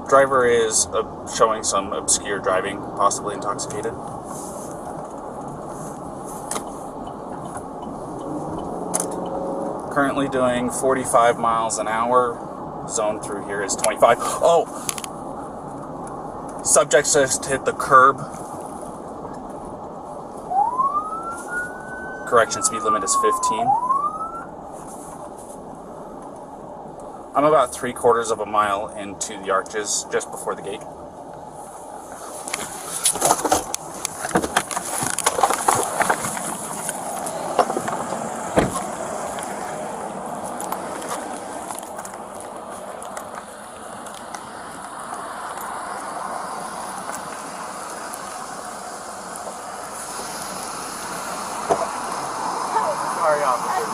Driver is showing some obscure driving, possibly intoxicated. Currently doing 45 miles an hour. Zone through here is 25. Oh! Subject just hit the curb. Correction, speed limit is 15. I'm about 3/4 of a mile into the arches, just before the gate.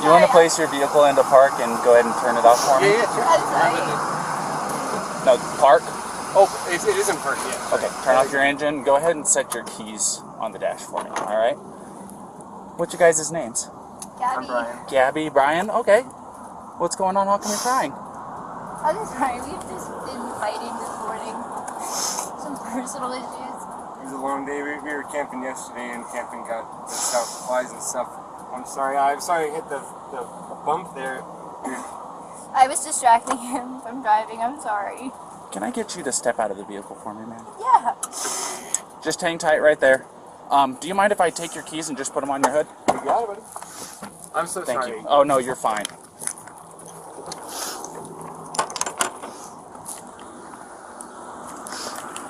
You want to place your vehicle into park and go ahead and turn it off for me? Yeah, sure. No, park? Oh, it is in park, yeah. Okay, turn off your engine. Go ahead and set your keys on the dash for me, alright? What's your guys' names? Gabby. I'm Brian. Gabby, Brian? Okay. What's going on? How come you're crying? I'm sorry, we've just been fighting this morning. Some personal issues. It was a long day. We were camping yesterday, and camping got the stuff, flies and stuff. I'm sorry I hit the bump there. I was distracting him from driving, I'm sorry. Can I get you to step out of the vehicle for me, man? Yeah. Just hang tight right there. Do you mind if I take your keys and just put them on your hood? You got it, buddy. I'm so Thank sorry. you. Oh, no, you're fine.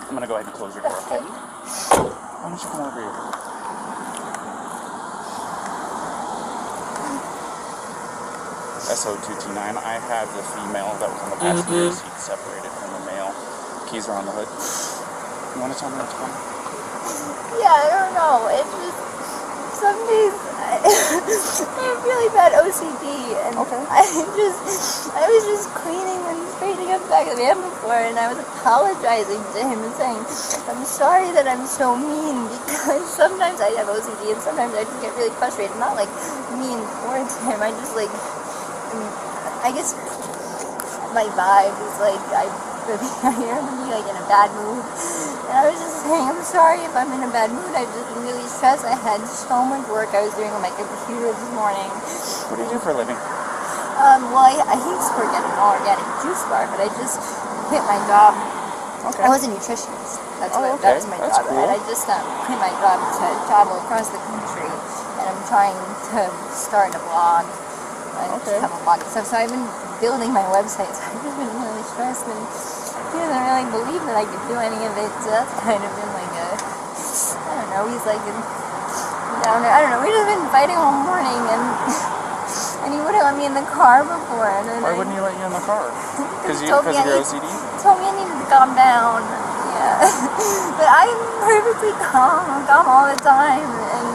I'm going to go ahead and close your door, okay? Why don't you come over here? SO229, I have the female that was on the passenger seat separated from the male. Keys are on the hood. You want to tell me what's going on? Yeah, I don't know. It's just, some days I have really bad OCD, and Okay. I was just cleaning and straightening up the back of the van before, and I was apologizing to him and saying, I'm sorry that I'm so mean, because sometimes I have OCD, and sometimes I just get really frustrated. Not like mean towards him, I just like, I guess my vibe is like, I am like in a bad mood. And I was just saying, I'm sorry if I'm in a bad mood. I've just been really stressed. I had so much work I was doing on my computer this morning. What do you do for a living? Well, I used to work at an all-organic juice bar, but I just quit my job. Okay. I was a nutritionist. That was my That's job. cool. And I just quit my job to travel across the country. And I'm trying to start a blog. I just have a blog and stuff. So I've been building my website. So I've just been really stressed, and he doesn't really believe that I could do any of it. So that's kind of been like a, I don't know. He's like down there. I don't know. We've just been fighting all morning, and he wouldn't let me in the car before. And then Why wouldn't he let you in the car? Because of your OCD? He told me I needed to calm down. Yeah, but I'm perfectly calm. I'm calm all the time, and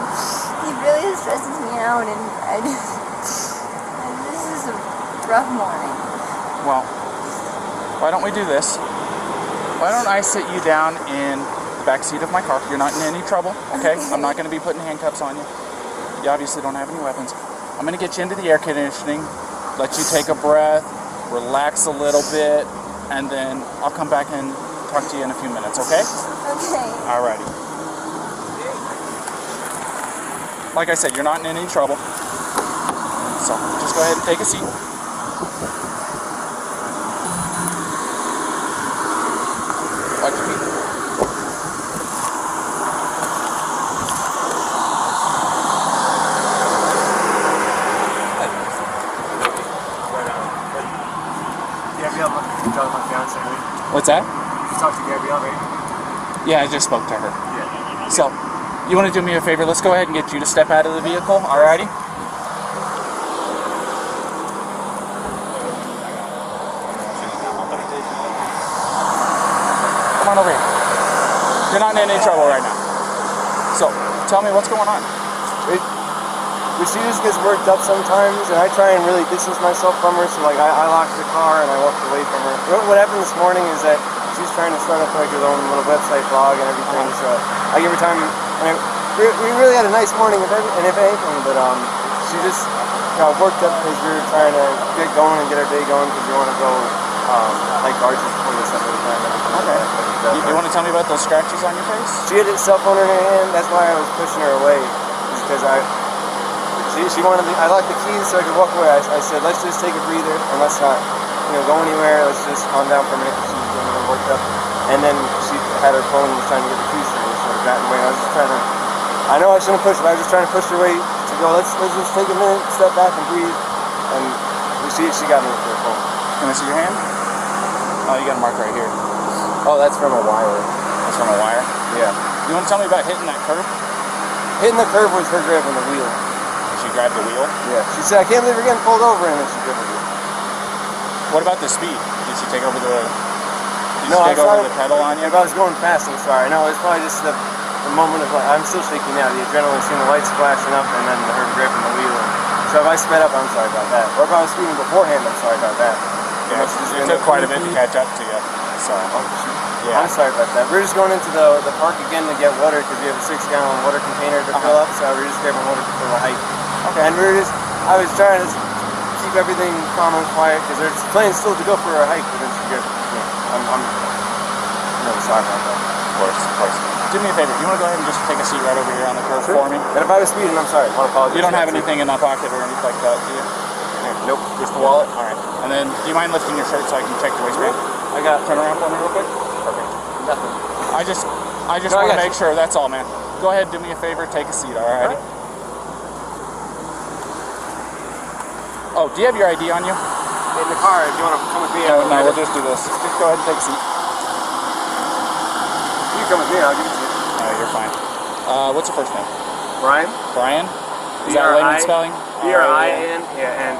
he really stresses me out, and this is a rough morning. Well, why don't we do this? Why don't I sit you down in the back seat of my car? You're not in any trouble, okay? I'm not going to be putting handcuffs on you. You obviously don't have any weapons. I'm going to get you into the air conditioning, let you take a breath, relax a little bit, and then I'll come back and talk to you in a few minutes, okay? Okay. Alrighty. Like I said, you're not in any trouble. So just go ahead and take a seat. Watch your feet. What's that? You talked to Gabrielle, right? Yeah, I just spoke to her. Yeah. So, you want to do me a favor? Let's go ahead and get you to step out of the vehicle, alrighty? Come on over here. You're not in any trouble right now. So, tell me what's going on. She just gets worked up sometimes, and I try and really distance myself from her, so like I locked the car and I walked away from her. What happened this morning is that she's trying to start up like her own little website blog and everything, so I give her time. And we really had a nice morning, if anything, but she just worked up because we were trying to get going and get our day going because we want to go like arches before they set the time. Okay. You want to tell me about those scratches on your face? She had a cell phone in her hand. That's why I was pushing her away, because she wanted. I locked the keys so I could walk away. I said, let's just take a breather and let's not, go anywhere. Let's just calm down for a minute because she was getting a little worked up. And then she had her phone and was trying to get the keys for me, so I got in the way. I was just trying to. I know I shouldn't push, but I was just trying to push her away to go. Let's just take a minute, step back, and breathe. And she got me with her phone. Can I see your hand? Oh, you got a mark right here. Oh, that's from a wire. That's from a wire? Yeah. You want to tell me about hitting that curb? Hitting the curb was her grabbing the wheel. She grabbed the wheel? Yeah. She said, I can't believe we're getting pulled over, and then she grabbed the wheel. What about the speed? Did she take over the... No, take over the pedal on you? If I was going fast, I'm sorry. No, it's probably just the moment of, I'm still shaking now. The adrenaline, seeing the lights flashing up, and then her grabbing the wheel. So if I sped up, I'm sorry about that. Or if I was speeding beforehand, I'm sorry about that. Yeah, it took quite a bit to catch up to you. So, yeah. I'm sorry about that. We're just going into the park again to get water because we have a 6-gallon water container to fill up. So we're just grabbing water for the hike. Okay. And I was trying to keep everything calm and quiet because they're planning still to go for a hike. But then she goes, I'm really sorry about that. Of course. Do me a favor. You want to go ahead and just take a seat right over here on the curb for me? And if I was speeding, I'm sorry. I want to apologize. You don't have anything in that pocket or anything like that, do you? Nope. Just the wallet? All right. And then, do you mind lifting your shirt so I can check the waistband? I got. Turn around for me real quick. Perfect. Nothing. I just want to make sure. That's all, man. Go ahead, do me a favor, take a seat. All right. Oh, do you have your ID on you? In the car. Do you want to come with me? No, we'll just do this. Just go ahead and take a seat. You come with me. I'll give it to you. No, you're fine. What's your first name? Brian. Brian. Is that layman spelling? B-R-I-N. Yeah, and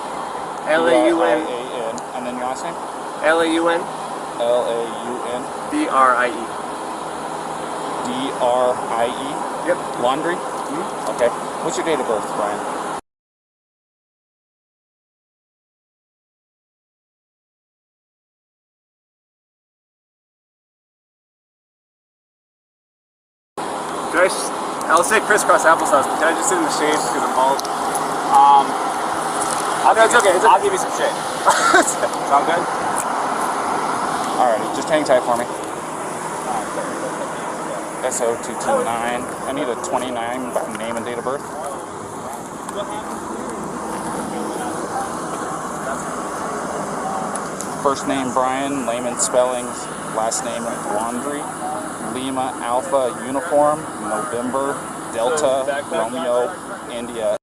L-A-U-N. And then your last name? L-A-U-N. L-A-U-N. D-R-I-E. D-R-I-E? Yep. Laundrie? Mm-hmm. Okay. What's your date of birth, Brian? I'll say crisscross applesauce, but can I just sit in the shade because I'm bald? It's okay. I'll give you some shade. Sound good? Alrighty, just hang tight for me. SO229. I need a 29 name and date of birth. First name Brian, layman spellings, last name Laundrie. Lima Alpha Uniform, November, Delta, Romeo, India.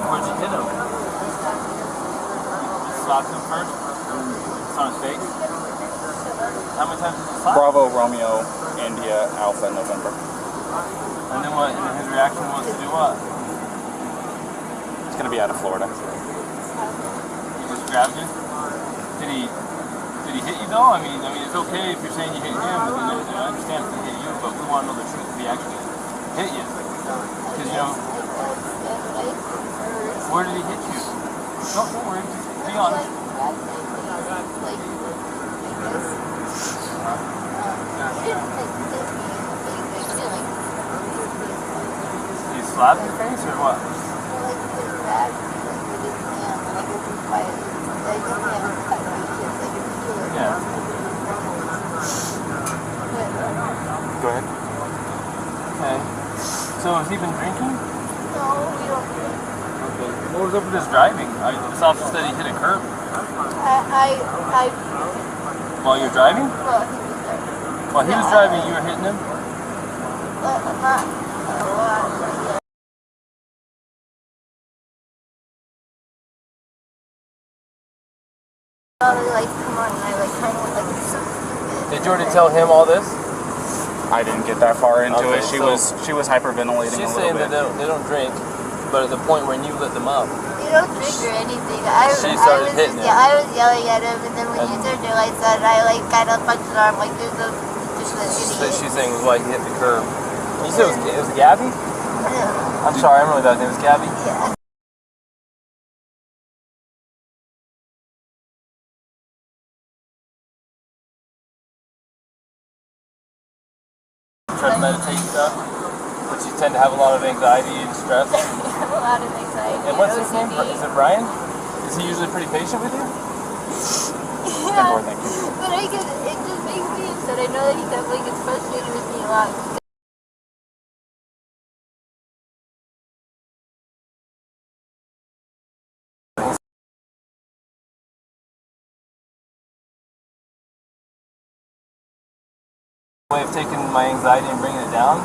Where'd you hit him? You slapped him first? It's on his face? How many times did you slap? Bravo, Romeo, India, Alpha, November. And then what? And his reaction was to do what? It's going to be out of Florida. He just grabbed you? Did he hit you though? I mean, it's okay if you're saying you hit him, but then I understand if he hit you, but we want to know the truth if he actually hit you. Because, where did he hit you? Don't worry, just be honest. Did he slap your face or what? Yeah. Go ahead. Okay. So has he been drinking? No, we don't drink. Okay. What was up with his driving? This officer said he hit a curb. While you're driving? While he was driving, you were hitting him? Come on, and I kind of something. Did you already tell him all this? I didn't get that far into Okay, it. She so was hyperventilating she's a little saying bit. that they don't drink, but at the point when you lit them up. You don't drink or anything. She started hitting him. Yeah, I was yelling at him, and then when you turned your lights on, I kind of punched his arm, there's no just an idiot. She's saying it was like he hit the curb. You said it was Gabby? Yeah. I'm sorry, I'm really bad. It was Gabby? Yeah. try to meditate and stuff, but you tend to have a lot of anxiety and stress. I have a lot of anxiety. And what's his OCD. name? Is it Brian? Is he usually pretty patient with you? Yeah, but it just makes me upset. I know that he definitely gets frustrated with me a lot. Way of taking my anxiety and bringing it down,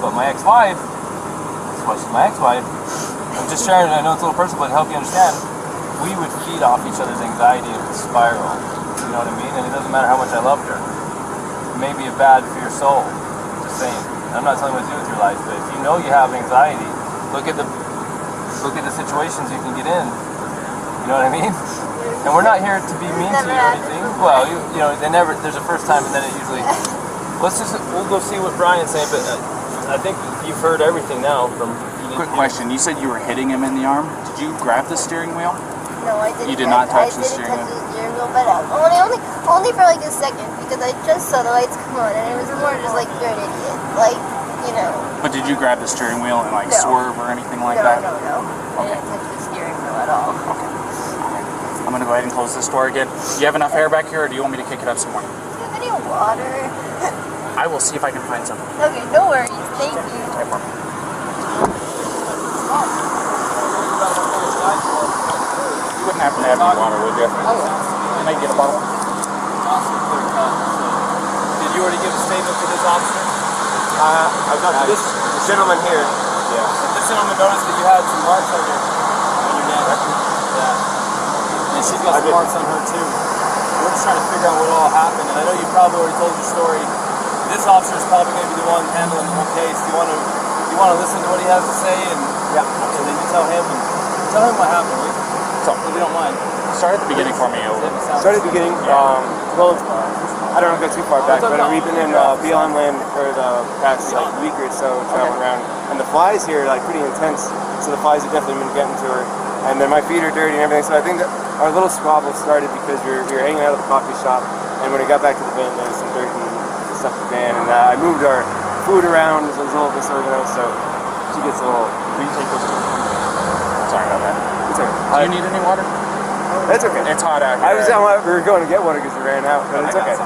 but my ex-wife, that's why she's my ex-wife. I'm just sharing it. I know it's a little personal, but to help you understand, we would feed off each other's anxiety and spiral. You know what I mean? And it doesn't matter how much I loved her. It may be bad for your soul. Just saying. I'm not telling you what to do with your life, but if you know you have anxiety, look at the situations you can get in. You know what I mean? And we're not here to be mean to you or anything. Well, you know, there's a first time, and then it usually. We'll go see what Brian's saying, but I think you've heard everything now from. Quick question. You said you were hitting him in the arm. Did you grab the steering wheel? No, I didn't. You did not touch the steering wheel? I didn't touch the steering wheel, but only for like a second, because I just saw the lights come on, and it was more just like, you're an idiot. Like, you know. But did you grab the steering wheel and like swerve or anything like no, that? No. I didn't touch the steering wheel at all. Okay. I'm going to go ahead and close this door again. Do you have enough air back here, or do you want me to kick it up some more? Do you have any water? I will see if I can find some. Okay, no worries. Thank you. Okay, for me. You wouldn't happen to have any water, would you? Can I get a bottle? Did you already give a statement to this officer? I've got this gentleman here. Yeah. This gentleman noticed that you had some marks on your neck. Yeah. And she's got some marks on her too. We're just trying to figure out what all happened. And I know you probably already told your story. This officer is probably going to be the one handling the whole case. Do you want to listen to what he has to say, and then you tell him what happened. So if you don't mind, start at the beginning for me. Start at the beginning. Well, I don't want to go too far back, but we've been in BLM land for the past like week or so, traveling around, and the flies here are like pretty intense. So the flies have definitely been getting to her, and then my feet are dirty and everything. So I think that our little squabble started because we were hanging out at the coffee shop, and when we got back to the van, there was some dirt and stuff in the van, and I moved our food around, so it was a little disorganized, so she gets a little. Will you take those? Sorry about that. It's okay. Do you need any water? It's okay. It's hot out here. We were going to get water because we ran out, but it's okay.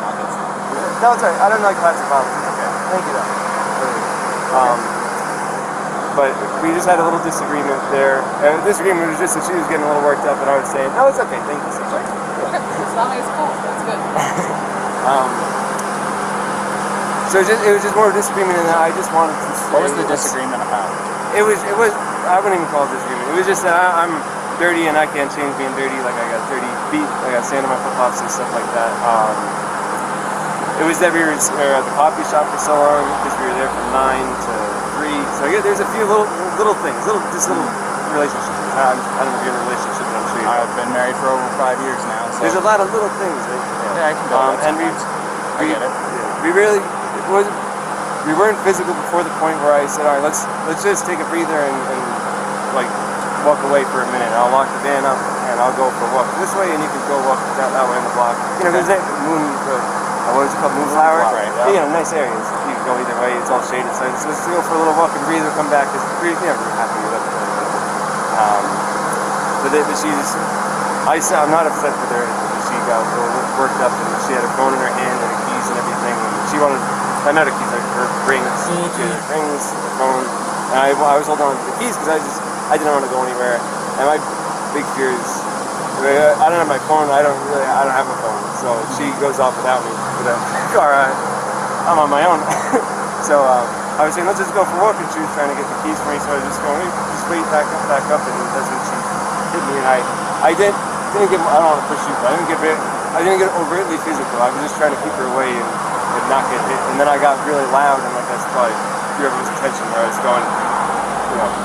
No, it's alright. I don't like plastic bottles. It's okay. Thank you, though. But we just had a little disagreement there. Disagreement was just that she was getting a little worked up, and I was saying, no, it's okay. Thank you so much. As long as it's cool, that's good. So it was just more of a disagreement, and I just wanted to say. What was the disagreement about? It was. I wouldn't even call it disagreement. It was just that I'm dirty and I can't change being dirty. Like I got dirty feet, I got sand on my flip flops and stuff like that. It was that we were at the coffee shop for so long because we were there from 9 to 3. So I guess there's a few little things, little relationships. I don't know if you're in a relationship, but I'm sure you know. I've been married for over 5 years now. So. There's a lot of little things. Right? Yeah, I can go. And I get it. We really. We weren't physical before the point where I said, all right, let's just take a breather and like walk away for a minute. I'll lock the van up and I'll go for a walk this way, and you can go walk that way in the block. You know, there's that what is it called, Moonflower? Right. Yeah. You know, nice areas. You can go either way. It's all shaded. So let's go for a little walk and breathe and come back because we're happy with it. But I'm not upset with her. She got a little worked up and she had a phone in her hand and her keys and everything. And she wanted. Not her keys, her rings, her phone, and I was holding on to the keys because I didn't want to go anywhere. And my big fear is I don't have my phone. I don't have my phone, so she goes off without me with a car. I'm on my own. So I was saying let's just go for a walk, and she was trying to get the keys for me. So I was just going, just wait, back up, and that's when she hit me. And I didn't get. I don't want to push you, but I didn't get overtly physical. I was just trying to keep her away and not get hit, and then I got really loud, and like that's probably drew everyone's attention where I was going,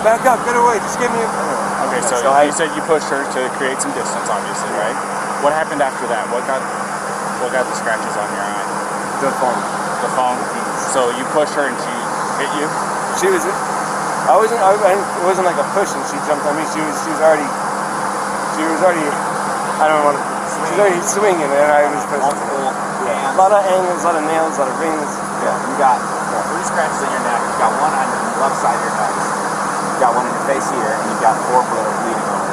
back up, get away, just give me a. Okay, so you said you pushed her to create some distance, obviously, right? What happened after that? What got the scratches on your eye? The phone. The phone. So you pushed her and she hit you. It wasn't like a push, and she jumped on me. She was already. I don't want to. She was already swinging, and I was. A lot of angles, a lot of nails, a lot of rings. Yeah, you got it. scratches on your neck. You've got one on the left side of your nose. You've got one in your face here, and you've got 4 bleeding over it.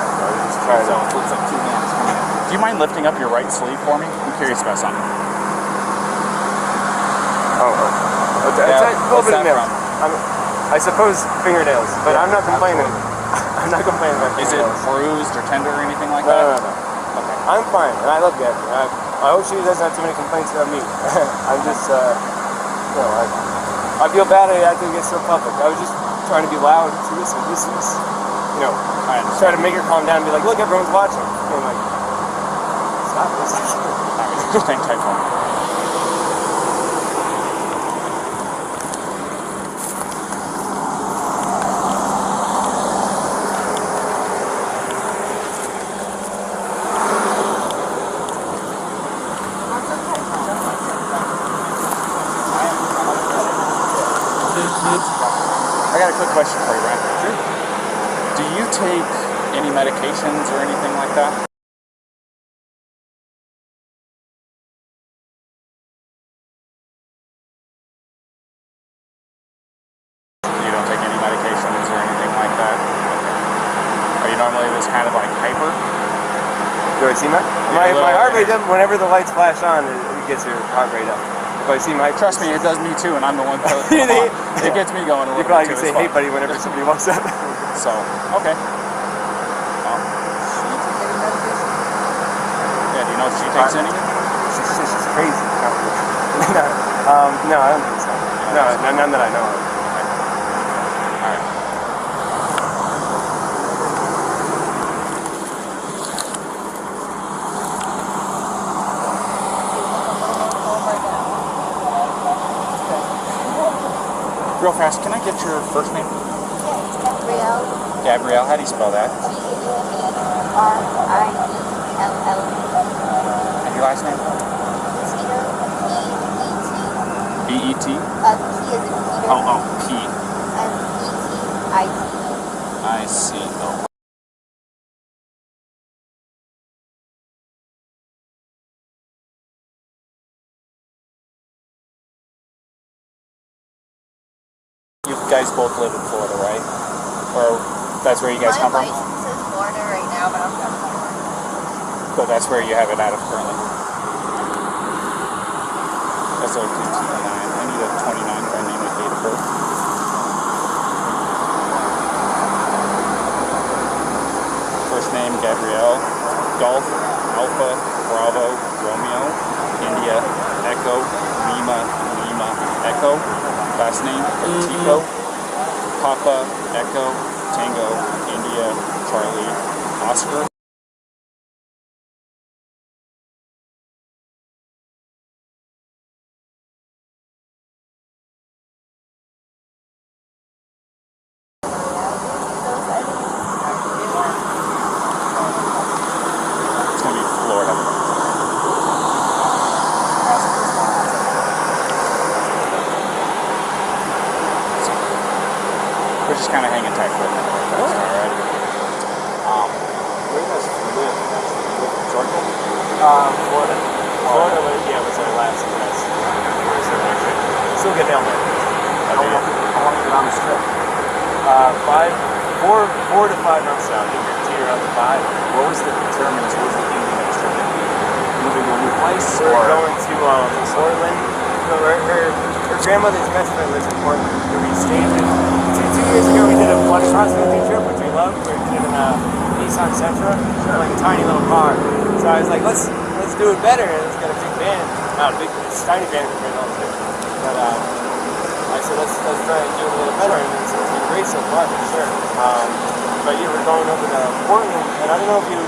So it looks like 2 hands coming in. Do you mind lifting up your right sleeve for me? I'm curious about something. It's a little bit of nails. I suppose fingernails, but I'm not complaining. I'm not complaining about Is it fingernails. bruised or tender or anything like No, that? no, no. Okay. I'm fine, and I love Gabby. I hope she doesn't have too many complaints about me. I'm just, I feel bad I had to get so public. I was just trying to be loud. So listen, this is, I understand. try to make her calm down and be like, look, everyone's watching. And I'm like, stop this. Alright, just hang tight for me. I got a quick question for you, Ryan. Sure. Do you take any medications or anything like that? You don't take any medications or anything like that? Okay. Are you normally this kind of like hyper? Do I see my heart rate up whenever the lights flash on? It gets your heart rate up. If I see my Trust me, it does me too, and I'm the one that it gets me going a little You probably bit can too. say, hey buddy, whenever somebody walks up. So, okay. Well, yeah, do you know if she takes any? She's crazy. No, I don't think so. No, none that I know of. Alright. Real fast, can I get your first name? Gabrielle. Gabrielle, how do you spell that? G-A-B-R-I-E-L-L. And your last name? Petito. B-E-T? P as in Peter. Oh, P. And E-T-I-T. I-C-O. You guys both live in Florida, right? Or that's where you guys come My from? license is Florida right now, but I'm from Florida. So that's where you have it out of currently? SO229. I need a 29 for a name and date of birth. First name, Gabrielle. Golf, Alpha, Bravo, Romeo, India, Echo, Lima, Echo. Last name, Petito. Papa, Echo, Tango, India, Charlie, Oscar. It's going to be Florida. We're just kind of hanging tight for a minute. All right. Where does you live? Georgia? Florida. Florida, was our last address. Still get down there. How long is it on the strip? 4 to 5 months out. You can teeter up to 5. What was the determinants? What was the ending of the trip? Moving to a new place? We're Or going to Portland. So her grandmother's best friend lives in Portland. So we stayed in. 2 years ago we did a blood cross-country trip, which we loved. We did in a Nissan Sentra, like a tiny little car. So I was like, let's do it better. Let's get a big van. Not a big, it's a tiny van compared to all this. But I said, let's try and do it a little better. And it's been great so far, for sure. But yeah, we're going over to Portland, and I don't know if you're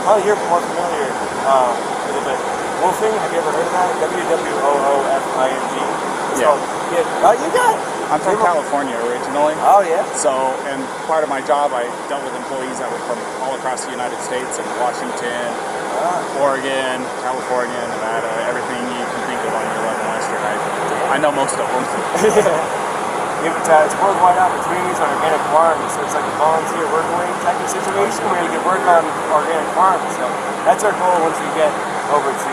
probably here more familiar with it, but woofing, have you ever heard of that? W-W-O-O-F-I-N-G. It's Yeah. called, oh, you got it. I'm from California originally. Oh, yeah? So, and part of my job, I dealt with employees that were from all across the United States, and Washington, Oregon, California, Nevada, everything you can think of on your level Western. I know most of them. It's worldwide opportunities on organic farms, so it's like a volunteer work-away type of situation where you can work on organic farms. So that's our goal once we get over to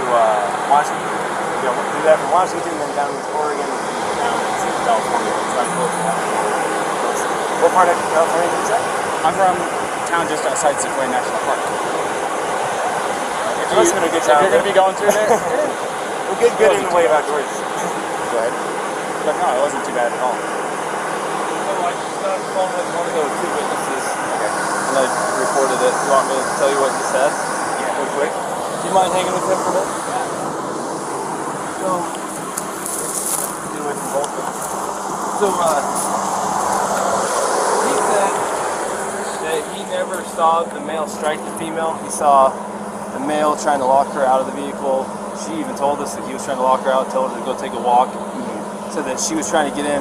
Washington. We'll do that from Washington, then down to Oregon, down to California. Trying to close the line. What part of California is that? I'm from town just outside Sequoia National Park. If Must have been a good if town, you're going to be going through there, We'll get good in the way of outdoors. go ahead. But no, it wasn't too bad at all. So I just got on the phone with one of those two witnesses, and I reported it. You want me to tell you what he said? Yeah. Real quick. Do you mind hanging with him for a minute? So, get away from both of them. So, he said that he never saw the male strike the female. He saw the male trying to lock her out of the vehicle. She even told us that he was trying to lock her out, told her to go take a walk, so that she was trying to get in.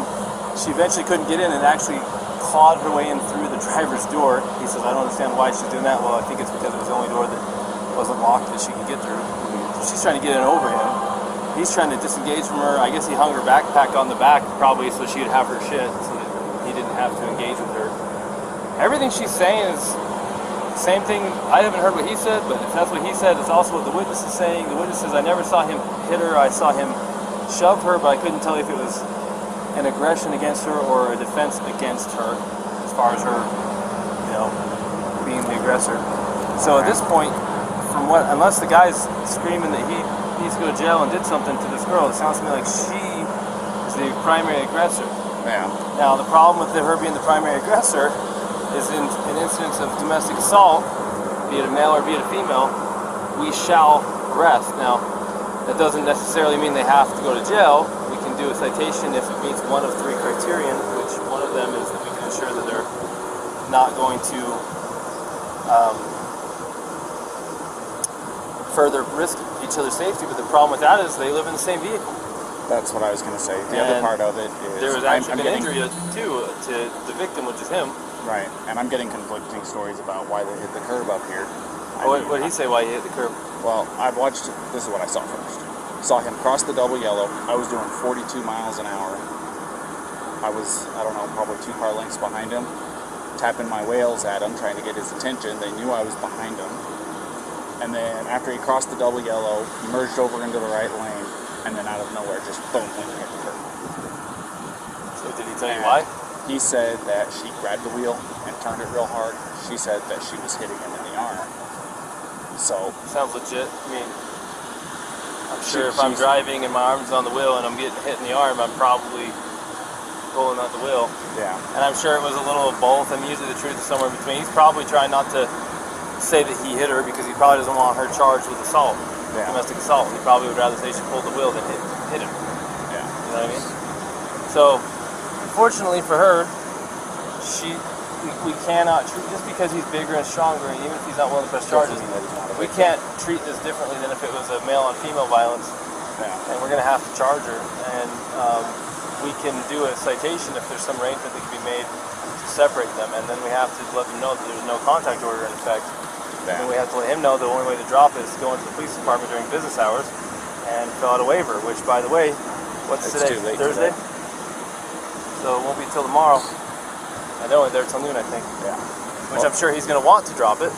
She eventually couldn't get in and actually clawed her way in through the driver's door. He says, I don't understand why she's doing that. Well, I think it's because it was the only door that wasn't locked that she could get through. So she's trying to get in over him. He's trying to disengage from her. I guess he hung her backpack on the back probably so she would have her shit so that he didn't have to engage with her. Everything she's saying is the same thing. I haven't heard what he said, but if that's what he said, it's also what the witness is saying. The witness says, I never saw him hit her. I saw him shove her, but I couldn't tell if it was an aggression against her or a defense against her as far as her, being the aggressor. So at this point, unless the guy's screaming that he needs to go to jail and did something to this girl, it sounds to me like she is the primary aggressor. Yeah. Now, the problem with her being the primary aggressor is in an instance of domestic assault, be it a male or be it a female, we shall arrest. Now, that doesn't necessarily mean they have to go to jail. We can do a citation if it meets one of 3 criterion, which one of them is that we can ensure that they're not going to further risk each other's safety. But the problem with that is they live in the same vehicle. That's what I was going to say. The other part of it is there was actually an injury too to the victim, which is him. Right, and I'm getting conflicting stories about why they hit the curb up here. What did he say why he hit the curb? Well, I've watched, this is what I saw first. Saw him cross the double yellow. I was doing 42 miles an hour. I was, probably 2 car lengths behind him, tapping my wheels at him, trying to get his attention. They knew I was behind him. And then after he crossed the double yellow, he merged over into the right lane, and then out of nowhere, just boom, went and hit the curb. So did he tell you why? He said that she grabbed the wheel and turned it real hard. She said that she was hitting him in the arm. So sounds legit. I mean, I'm sure if I'm driving and my arm's on the wheel and I'm getting hit in the arm, I'm probably pulling at the wheel. Yeah. And I'm sure it was a little of both. I mean, usually the truth is somewhere in between. He's probably trying not to say that he hit her because he probably doesn't want her charged with assault, domestic assault. He probably would rather say she pulled the wheel than hit him. Yeah. You know what I mean? So, fortunately for her, we cannot treat, just because he's bigger and stronger, and even if he's not willing to press charges, we can't treat this differently than if it was a male on female violence. Yeah. And we're going to have to charge her, and we can do a citation if there's some arrangement that can be made to separate them, and then we have to let them know that there's no contact order in effect. Yeah. And we have to let him know the only way to drop it is to go into the police department during business hours and fill out a waiver, which, by the way, what's It's today? too late Thursday? today. So it won't be till tomorrow. And they're only there till noon, I think. Yeah. Which I'm sure he's going to want to drop it.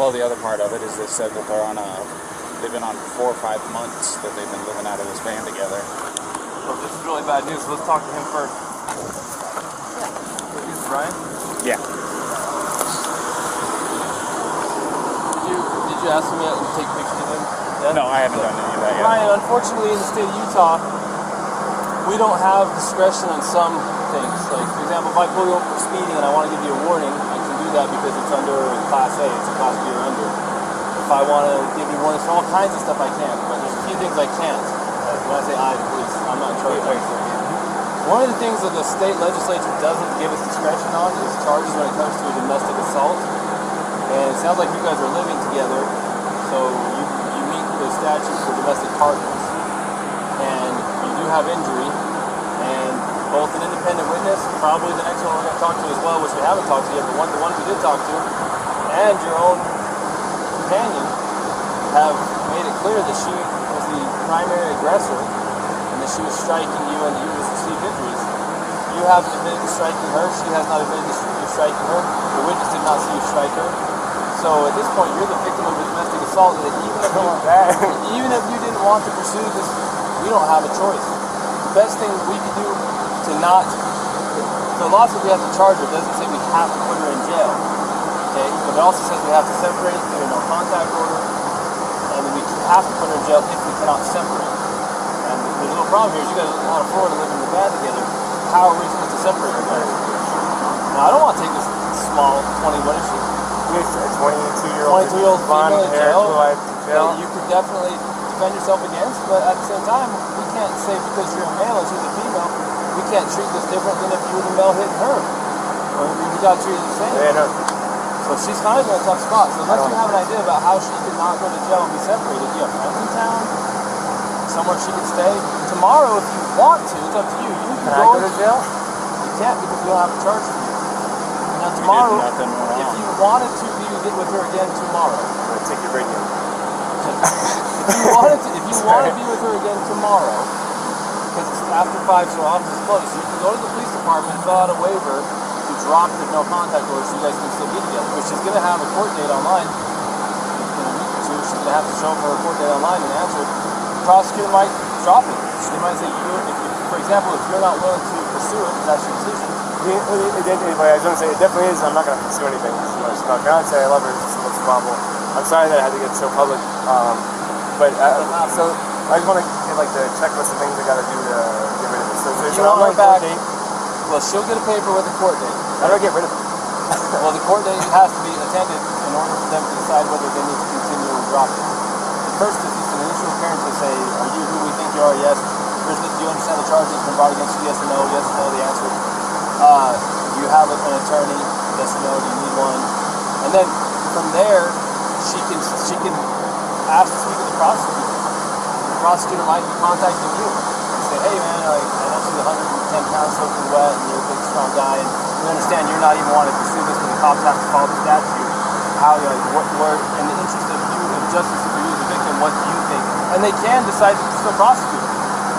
Well, the other part of it is they said that they've been on 4 or 5 months that they've been living out of this van together. Well, this is really bad news, so let's talk to him first. Yeah. Is Brian? Yeah. Did you ask him yet to take pictures of him? Yeah? No, I haven't done any of that yet. Brian, unfortunately in the state of Utah, we don't have discretion on some things. Like, for example, if I pull you over for speeding and I want to give you a warning, I can do that because it's under Class A, it's a Class B or under. If I want to give you warnings for all kinds of stuff, I can, but there's a few things I can't. When I say I, the police, I'm not in charge of everything. One of the things that the state legislature doesn't give us discretion on is charges when it comes to a domestic assault. And it sounds like you guys are living together, so you meet the statute for domestic partners. And you do have injury, and both an independent witness, probably the next one we're going to talk to as well, which we haven't talked to yet, but the one we did talk to, and your own companion have made it clear that she was the primary aggressor and that she was striking you and you received injuries. You haven't admitted to striking her, she has not admitted to you striking her, the witness did not see you strike her. So at this point, you're the victim of a domestic assault that even if you didn't want to pursue this, we don't have a choice. The best thing we can do to not. So law says we have to charge her. It doesn't say we have to put her in jail. Okay, but it also says we have to separate, do a no contact order, and we have to put her in jail if we cannot separate. And the little problem here is you guys out of Florida living in the van together. How are we supposed to separate you guys? Now I don't want to take this small 20. What is she? A 22-year-old blonde hair hair who I jail. that you could definitely defend yourself against, but at the same time, we can't say because you're a male and she's a female, we can't treat this different than if you were the male hitting her. Or we got treated the same. Yeah, no. So she's kind of in a tough spot. So unless you have an idea about how she could not go to jail and be separated, you have friends in town, somewhere she could stay. Tomorrow, if you want to, it's up to you. You can Can I go to jail? You can't because we don't have a charge for you. Now tomorrow, if you wanted to be with her again tomorrow, I'm gonna take your break in. if you want to be with her again tomorrow, because it's after 5, so office is closed, so you can go to the police department, fill out a waiver to drop the no contact order so you guys can still be together, which she's going to have a court date online in a week or two. She's going to have to show up for her court date online and answer it. The prosecutor might drop it. She might say, for example, if you're not willing to pursue it, that's your decision. I was going to say, it definitely is. I'm not going to pursue anything. It's about fiance. I love her. It's what's the problem. I'm sorry that it had to get so public. So I just want to get like the checklist of things I got to do to get rid of it. So there's an online court date. Well, she'll get a paper with a court date. How do I get rid of it? Well, the court date has to be attended in order for them to decide whether they need to continue or drop it. The first is just an initial appearance to say, are you who we think you are? Yes. Do you understand the charges been brought against you? Yes or no? Yes or no, the answer. Do you have an attorney? Yes or no? Do you need one? And then from there, she can ask to speak with the prosecutor. The prosecutor might be contacting you and say, hey man, I know she's 110 pounds soaking wet and you're a big strong guy and we understand you're not even wanting to pursue this, but the cops have to follow the statute. How, what in the interest of you, of justice for you as a victim, what do you think? And they can decide to still prosecute her.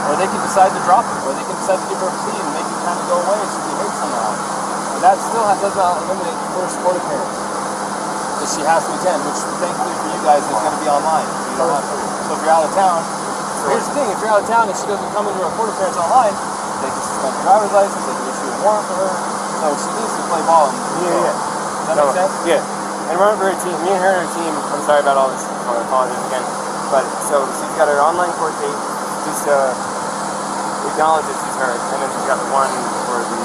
Or they can decide to drop it, or they can decide to give her a plea and make it kind of go away if she behaves somehow. But that still does not eliminate the first court appearance that she has to attend, which thankfully for you guys is going to be online. You don't have to. So if you're out of town, here's the thing, if you're out of town and she doesn't come into her court appearance online, they can suspend her driver's license, they can issue a warrant for her, so she needs to play ball. Yeah. Does that make sense? Yeah. And remember her team, me and her and her team, I'm sorry about all this, I apologize again, but so she's got her online court date, just acknowledge that she's hurt, and then she's got the one for the...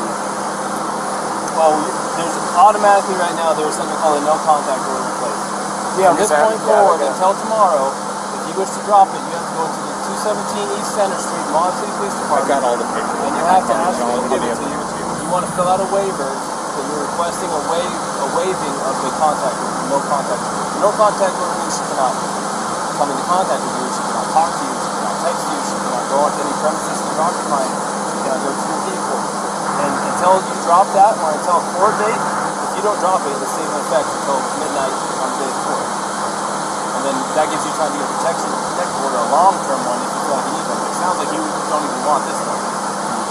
Well, there's automatically right now, there's something called a no contact order in place. Yeah, from this point forward until tomorrow, if you wish to drop it, you have to go to the 217 East Center Street, Moab City Police Department. I got all the papers. And you have to ask them to give it to you. You want to fill out a waiver that you're requesting a waiving of the contact order, no contact order. No contact order means she cannot come into contact with you, she cannot talk to you, she cannot text you, she cannot go onto any premises you're occupying, she cannot go to your vehicle. And until you drop that, or until a court date, if you don't drop it, it'll stay in effect until midnight on the day of court. And then that gives you time to get protection, protective order, a long-term one if you feel like you need one. It sounds like you don't even want this one.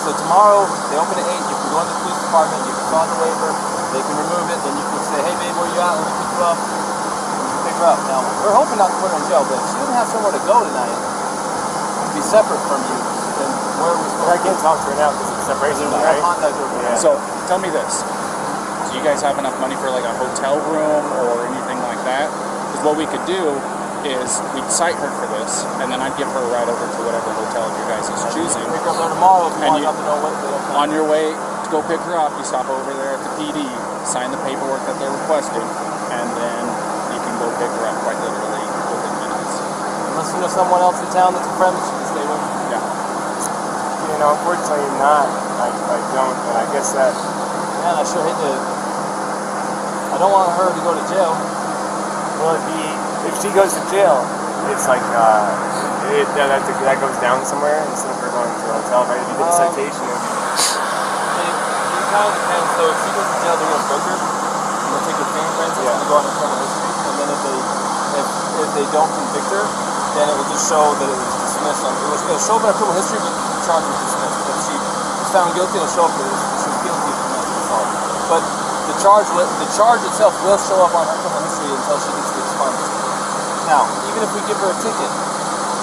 So tomorrow, they open at 8, you can go into the police department, you can file the waiver, they can remove it, then you can say, hey babe, where you at? Let me pick you up. And you can pick her up. Now, we're hoping not to put her in jail, but if she doesn't have somewhere to go tonight, to be separate from you, then where are we supposed to I can't talk to her now because it's separation, right? Contact over there. So tell me this: do you guys have enough money for like a hotel room or anything like that? Because what we could do is we'd cite her for this, and then I'd give her a ride over to whatever hotel you guys is choosing. Pick her up there tomorrow if you And want you- to know what they On your way to go pick her up, you stop over there at the PD, sign the paperwork that they're requesting, and then you can go pick her up quite literally within minutes. Unless you know someone else in town that's a friend that you can stay with. Yeah. You know, unfortunately not. I don't, and I guess that... Man, I sure hate to... I don't want her to go to jail. Will it be... If she goes to jail, it's like, that goes down somewhere instead of her going to a hotel, right? If you get a citation, it would be... It kind of depends. So if she goes to jail, they're going to book her, and they'll take her fingerprints, and she'll go on her criminal history, and then if they don't convict her, then it will just show that it was dismissed. It'll show up in her criminal history, but the charge was dismissed. If she was found guilty, it'll show up that she was guilty of domestic assault. But the charge itself will show up on her criminal history until she gets the expunged. Now, even if we give her a ticket,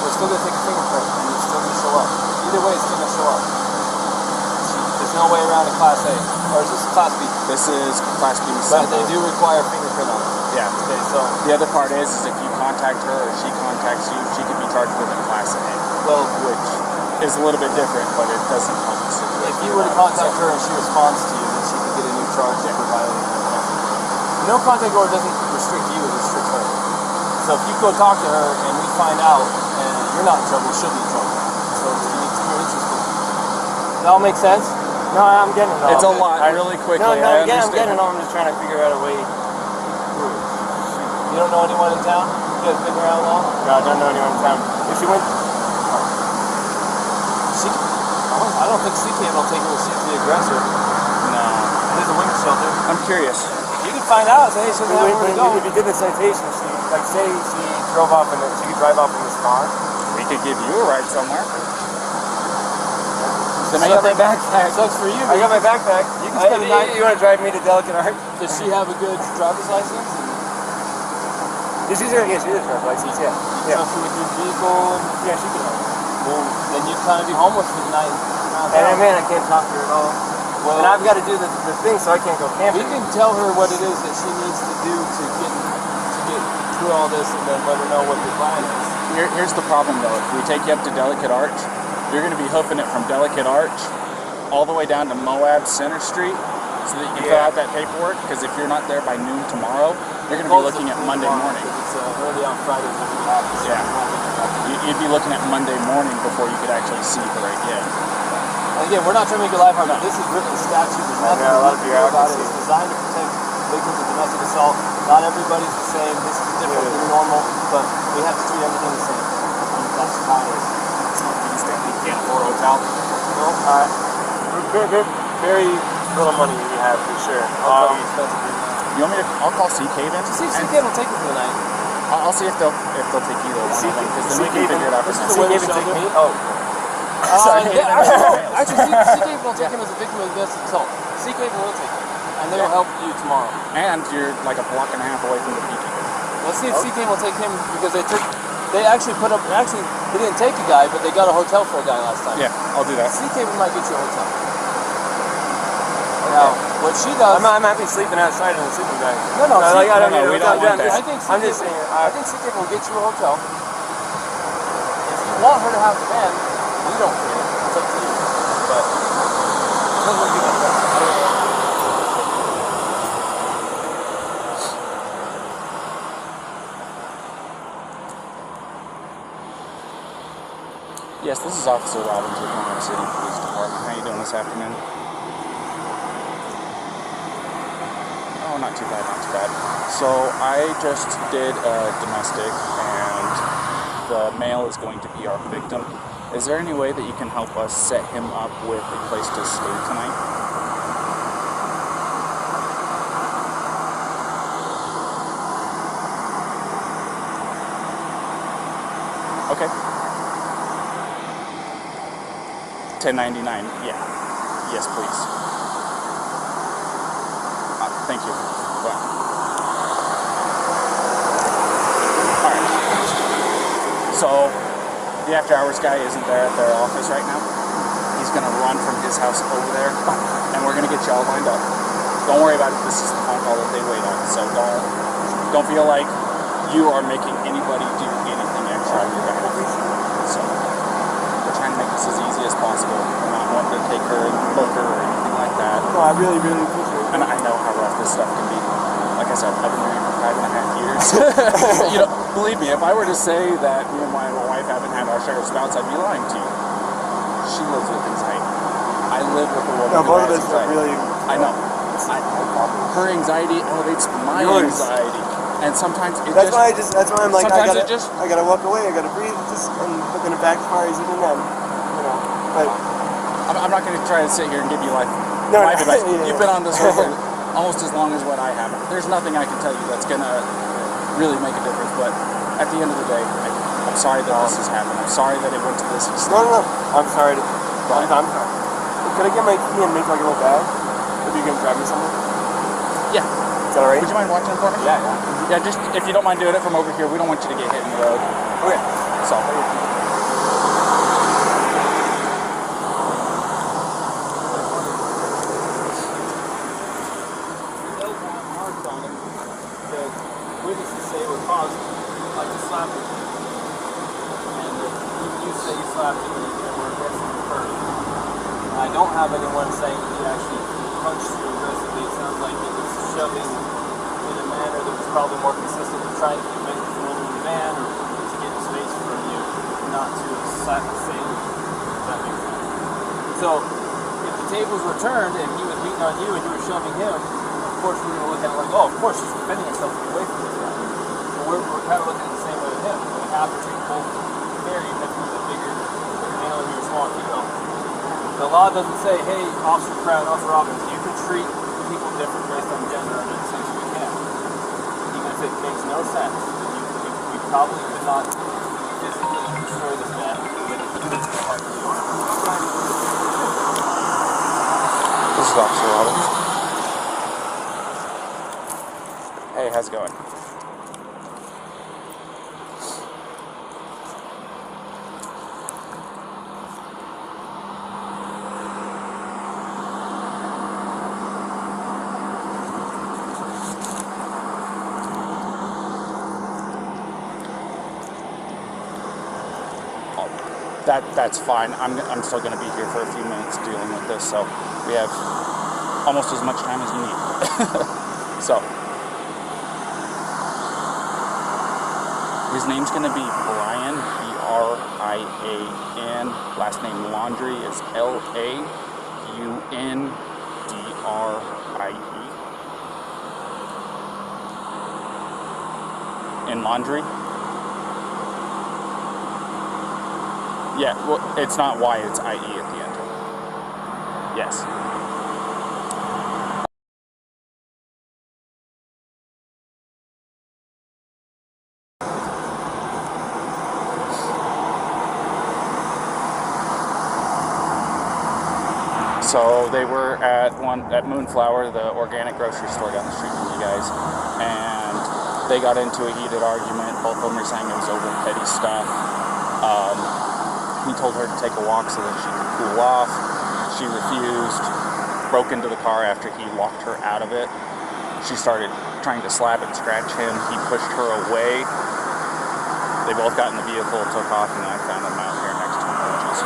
we're still going to take a fingerprint, and it's still going to show up. Either way, it's still going to show up. The no way around a Class A. Or is this Class B? This is Class B. But they do require fingerprint on it. Yeah. Okay, so The other part is if you contact her or she contacts you, she could be charged with a Class A, well, which is a little bit different, but it doesn't help the situation. if you were to contact her and she responds to you, then she could get a new charge for violating her contact order. No contact order doesn't restrict you, it restricts her. So if you go talk to her and we find out and you're not in trouble, she'll be in trouble. So you need to be interested. Does that all make sense? No, I'm getting it all. It's a lot, really quickly. No, I again, I'm understand. getting it all. I'm just trying to figure out a way. You don't know anyone in town? You guys been around long? No, I don't know anyone in town. If she went, I don't think CK will take her to see the aggressor. No. There's a women's shelter. I'm curious. You can find out. Say, hey, she doesn't have where to go. if you did the citation, she, like, say she drove off in she could drive off in this car. We could give you a ride somewhere. I got my backpack. Sucks for you. I got my backpack. You can spend the night. You want to drive me to Delicate Art? Does she have a good driver's license? She's a driver's license. Yeah. You trust her with your vehicle? Yeah, she can. Well, then you'd kind of be homeless for the night. And man, I can't talk to her at all. Well, and I've got to do the thing, so I can't go camping. we can tell her what it is that she needs to do to get through all this, and then let her know what your plan is. Here's the problem, though. If we take you up to Delicate Arch, you're going to be hoofing it from Delicate Arch all the way down to Moab Center Street so that you can fill out that paperwork, because if you're not there by noon tomorrow, you're going to be looking at Monday morning. It's early on Friday when we have this. Yeah. You'd be looking at Monday morning before you could actually see her again. And again, we're not trying to make your life hard, but this is written in statute. There's nothing a lot of you can do about it. bureaucracy. It's designed to protect victims of domestic assault. Not everybody's the same. This is different than normal, but we have to treat everything the same. And that's how it is. You can't afford a hotel? No, very little money we have for sure. You want me to? I'll call Sea Cave in. See if CK will take you for the night. I'll see if they'll take either one of them, because then we can figure it out. This is from the there. way Take me? Oh. Actually, CK will take him as a victim of domestic assault. CK will take him, and they will help you tomorrow. And you're like a block and a half away from the beach. Let's see if CK will take him, because they actually they didn't take a guy, but they got a hotel for a guy last time. Yeah, I'll do that. CK might get you a hotel. Now, what she does... I'm happy sleeping outside in the sleeping bag. No, we don't want that. I think I'm just saying. I think CK will get you a hotel. If you want her to have the van, we don't care. It's up to you. But depends what you want to do. Yes, this is Officer Robbins with Moab City Police Department. How you doing this afternoon? Oh, not too bad, not too bad. So I just did a domestic, and the male is going to be our victim. Is there any way that you can help us set him up with a place to stay tonight? Okay. 1099. Yeah. Yes, please. Thank you. Well. All right. So the after hours guy isn't there at their office right now. He's gonna run from his house over there, and we're gonna get you all lined up. Don't worry about it. This is the phone call that they wait on. So don't feel like you are making anybody do anything extra on your behalf. So we're trying to make this as easy as possible. We're not wanting to take her and book her or anything like that. No, I really, really appreciate it. And I know how rough this stuff can be. Like I said, I've been married for 5.5 years. You know, believe me, if I were to say that me and my wife haven't had our share of spouts, I'd be lying to you. She lives with anxiety. I live with a woman No, who both of has us are anxiety. really. I know. Her anxiety elevates my Yours. anxiety. And sometimes it That's why I'm like, sometimes I gotta walk away, I gotta breathe, and then it backfires even then, you know. But I'm not going to try to sit here and give you life No, advice. yeah. You've been on this road for almost as long as what I have. There's nothing I can tell you that's going to really make a difference. But at the end of the day, I'm sorry that this has happened. I'm sorry that it went to this extent. no, I'm sorry. I'm sorry. Could I get my key and make like a little bag? If you can drive me somewhere? Yeah. Is that alright? Would you mind watching it for me? Yeah. Yeah, just if you don't mind doing it from over here, we don't want you to get hit in the road. Okay. So. have anyone saying he actually punched you aggressively. It sounds like he was shoving in a manner that was probably more consistent with trying to prevent you from moving the van or to get space from you, not to assail you. If that makes sense. So, if the tables were turned and he was beating on you and you were shoving him, of course we're going to look at it like, oh, of course she's defending herself to get away from this guy. But we're kind of looking at it the same way with him. We have to treat both fair, even if he's a bigger male and you're a small female. The law doesn't say, hey, Officer Crown, Officer Robbins, you can treat people different based on gender under the section you can. Even if it makes no sense, we probably could not physically destroy this man with a heart. This is Officer Robbins. Hey, how's it going? That's fine. I'm still going to be here for a few minutes dealing with this, so we have almost as much time as you need. So, his name's going to be Brian, B-R-I-A-N. Last name Laundrie is L-A-U-N-D-R-I-E. In Laundrie? Yeah, well, it's not Y, it's I-E at the end. Yes. So they were at Moonflower, the organic grocery store down the street from you guys, and they got into a heated argument. Both of them were saying it was over petty stuff. He told her to take a walk so that she could cool off. She refused, broke into the car after he locked her out of it. She started trying to slap and scratch him. He pushed her away. They both got in the vehicle, took off, and I found them out here next to the bushes.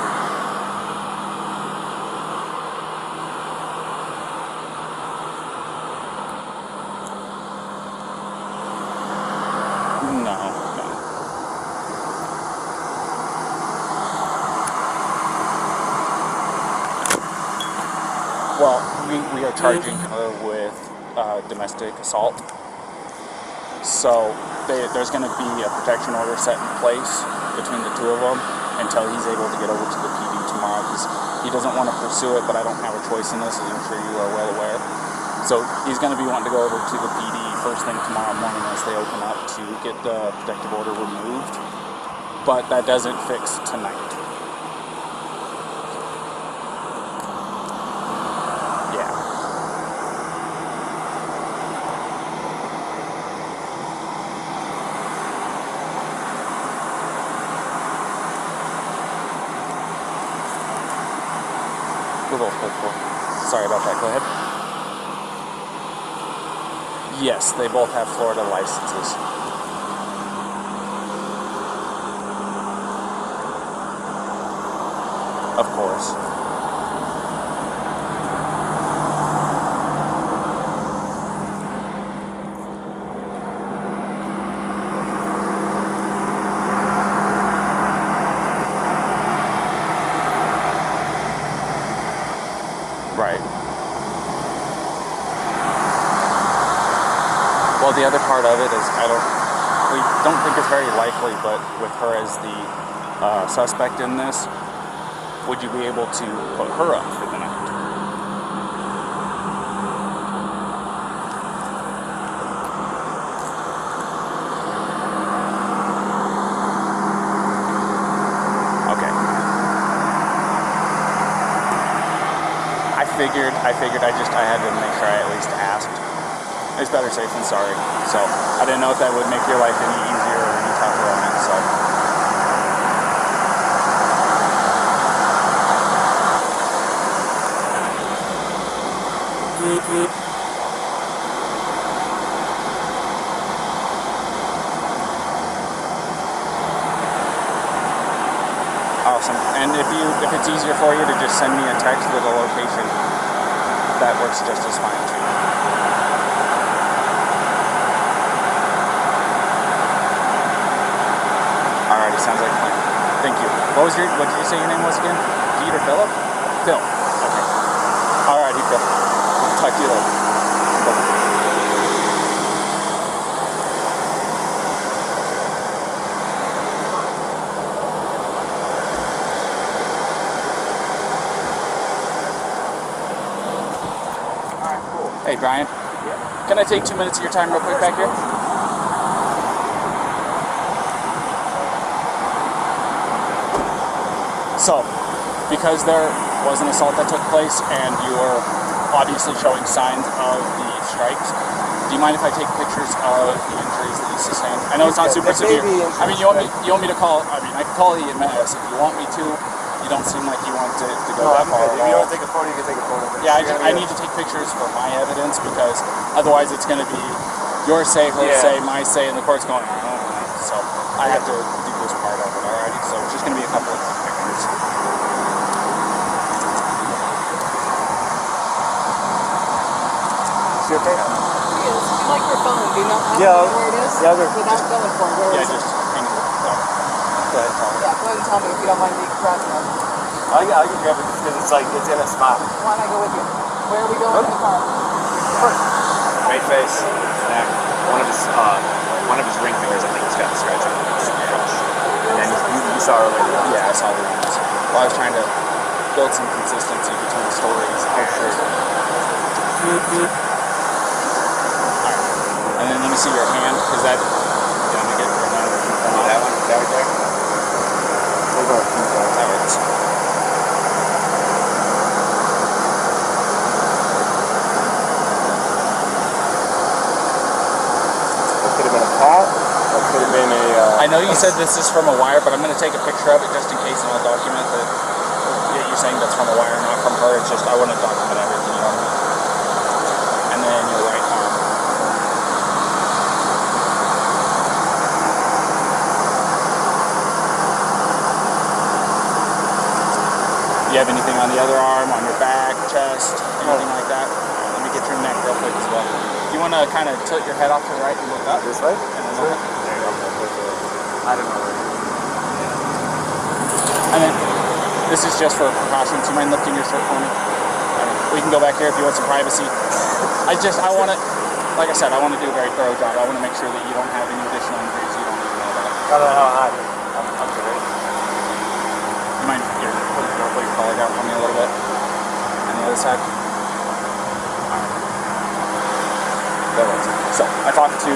No. Well, we are charging her with domestic assault. So there's going to be a protection order set in place between the two of them until he's able to get over to the PD tomorrow, because he doesn't want to pursue it, but I don't have a choice in this, as I'm sure you are well aware. So he's going to be wanting to go over to the PD first thing tomorrow morning as they open up to get the protective order removed. But that doesn't fix tonight. Sorry about that, go ahead. Yes, they both have Florida licenses. Of course. Right. Well, the other part of it is we don't think it's very likely, but with her as the suspect in this, would you be able to put her up for the night? I figured I had to make sure I at least asked. It's better safe than sorry. So I didn't know if that would make your life any easier or any tougher on it. So. Awesome. And if it's easier for you to just send me a text with a location, that works just as fine too. Alrighty, sounds like a plan. Thank you. What did you say your name was again? Pete or Philip? Phil. Okay. Alrighty, Phil. I'll talk to you later. Bye-bye. Hey Brian, can I take 2 minutes of your time real quick back here? So, because there was an assault that took place and you were obviously showing signs of the strikes, do you mind if I take pictures of the injuries that you sustained? I know it's not super severe. I mean, you want me to call, I can call the EMS if you want me to. You don't seem like you want to go that far. If you want to take a photo, you can take a photo. Yeah, I need to take pictures for my evidence because otherwise it's going to be your say, her say, my say, and the court's going, so I have to do this part of it, alrighty? So it's just going to be a couple of pictures. Is it okay? Yes. If you like your phone, do not have Yeah, where it is yeah, without going for it. Where Yeah, is it? just hang it. Go ahead, Paul. Yeah, go ahead and tell me if you don't mind me grabbing it. I can grab it because it's in a spot. Why don't I go with you? Where are we going in the car? Right face, neck. One of his ring fingers, I think, has got a scratch on it. And then you saw earlier. Yeah, I saw the rings. Well, I was trying to build some consistency between the stories. And then let me see your hand, because that, let me get your hand. That one? That right there? That works. That could have been a pot. That could have been a... I know you said this is from a wire, but I'm going to take a picture of it just in case and I'll document that you're saying that's from a wire, not from her. It's just I want to document everything, you know what I mean? And then your right arm. Do you have anything on the other arm, on your back, chest, anything like that? Let me get your neck real quick as well. You want to kind of tilt your head off to the right and look up? This way? And then look up. There you go. I don't know. And then, this is just for precautions. You mind lifting your shirt for me? We can go back here if you want some privacy. I want to, like I said, I want to do a very thorough job. I want to make sure that you don't have any additional injuries you don't need to know about. I don't know how high. I'm good. You mind put your collar down for me a little bit? On the other side? Alright. That works. So, I talked to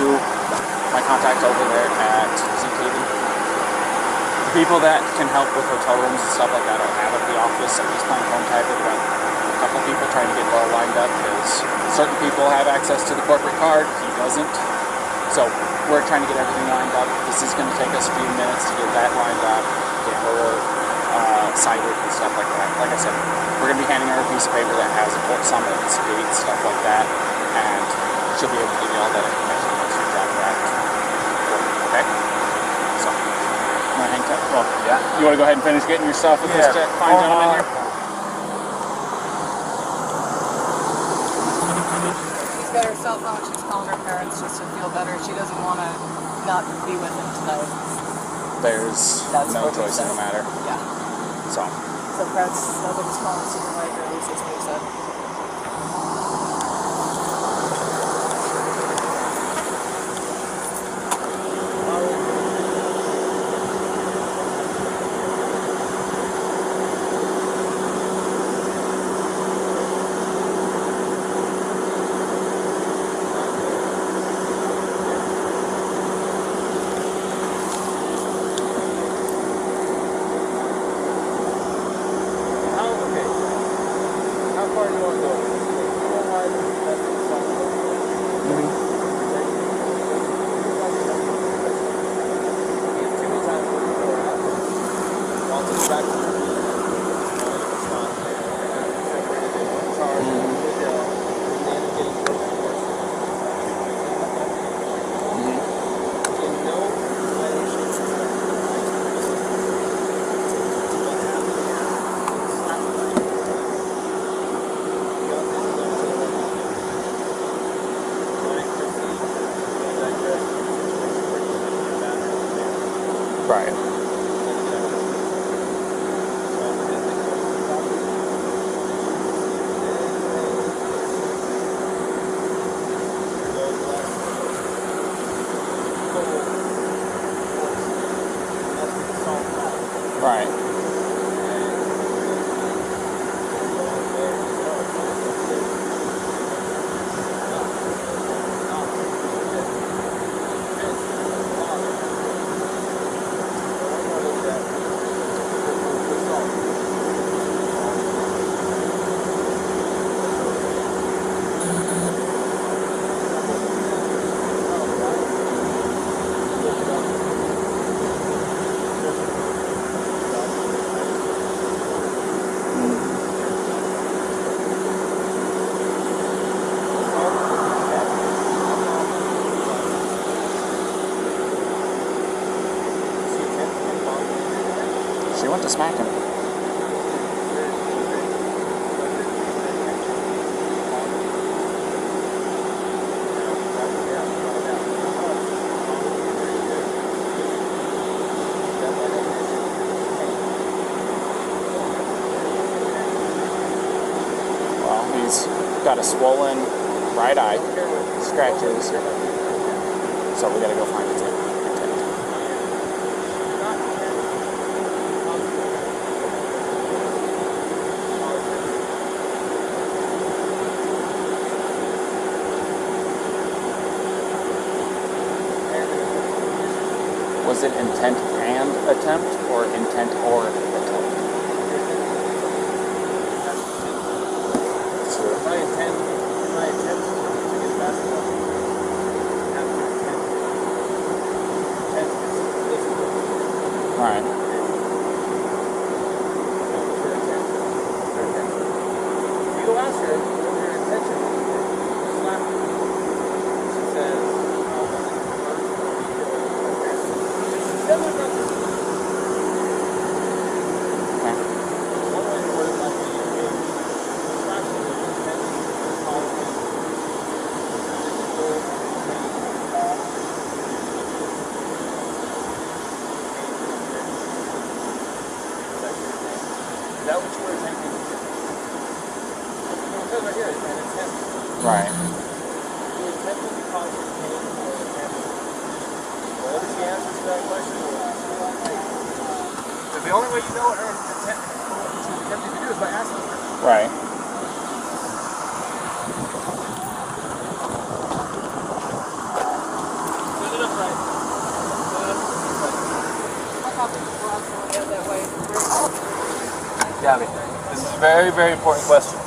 my contact over there at ZKB. The people that can help with hotel rooms and stuff like that are out of the office. I'm just playing phone tag with about a couple people trying to get it all lined up because certain people have access to the corporate card, he doesn't. So we're trying to get everything lined up. This is going to take us a few minutes to get that lined up, get her cited and stuff like that. Like I said, we're going to be handing her a piece of paper that has a Fort Summit, date, stuff like that, and she'll be able to give you all that information once you drop that. Okay? So, you want to hang tight? Well, Yeah. you want to go ahead and finish getting your stuff with this fine gentleman here? She's got her cell phone. She's calling her parents just to feel better. She doesn't want to not be with him tonight. There's That's no what he choice in said. the matter. Yeah. So, So Brett's nobody's calling the supervisor. At least that's what he said. How far do you Right. Right. She went to smack him. Well, he's got a swollen right eye, scratches, so we gotta go find a tip. Was it intent and attempt, or intent or attempt? Sure. My attempt to get basketball. Alright. You go ask her what her intention is. Slap her. She says, is that what you were attempting to do? It says right here, it's an attempt. Right. You attempted to cause her pain or attempted. Whatever she answers to that question, so the only way you know what her intent, what she was attempting to do is by asking her. Right. Set it up right. Set it up that way. Gabby, this is a very, very important question.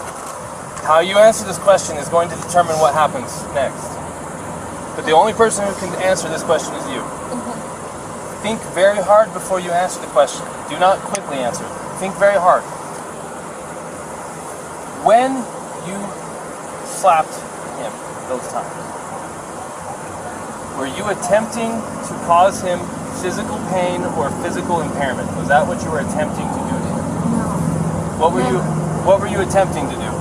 How you answer this question is going to determine what happens next. But the only person who can answer this question is you. Think very hard before you answer the question. Do not quickly answer it. Think very hard. When you slapped him those times, were you attempting to cause him physical pain or physical impairment? Was that what you were attempting to do to him? No. What were you attempting to do?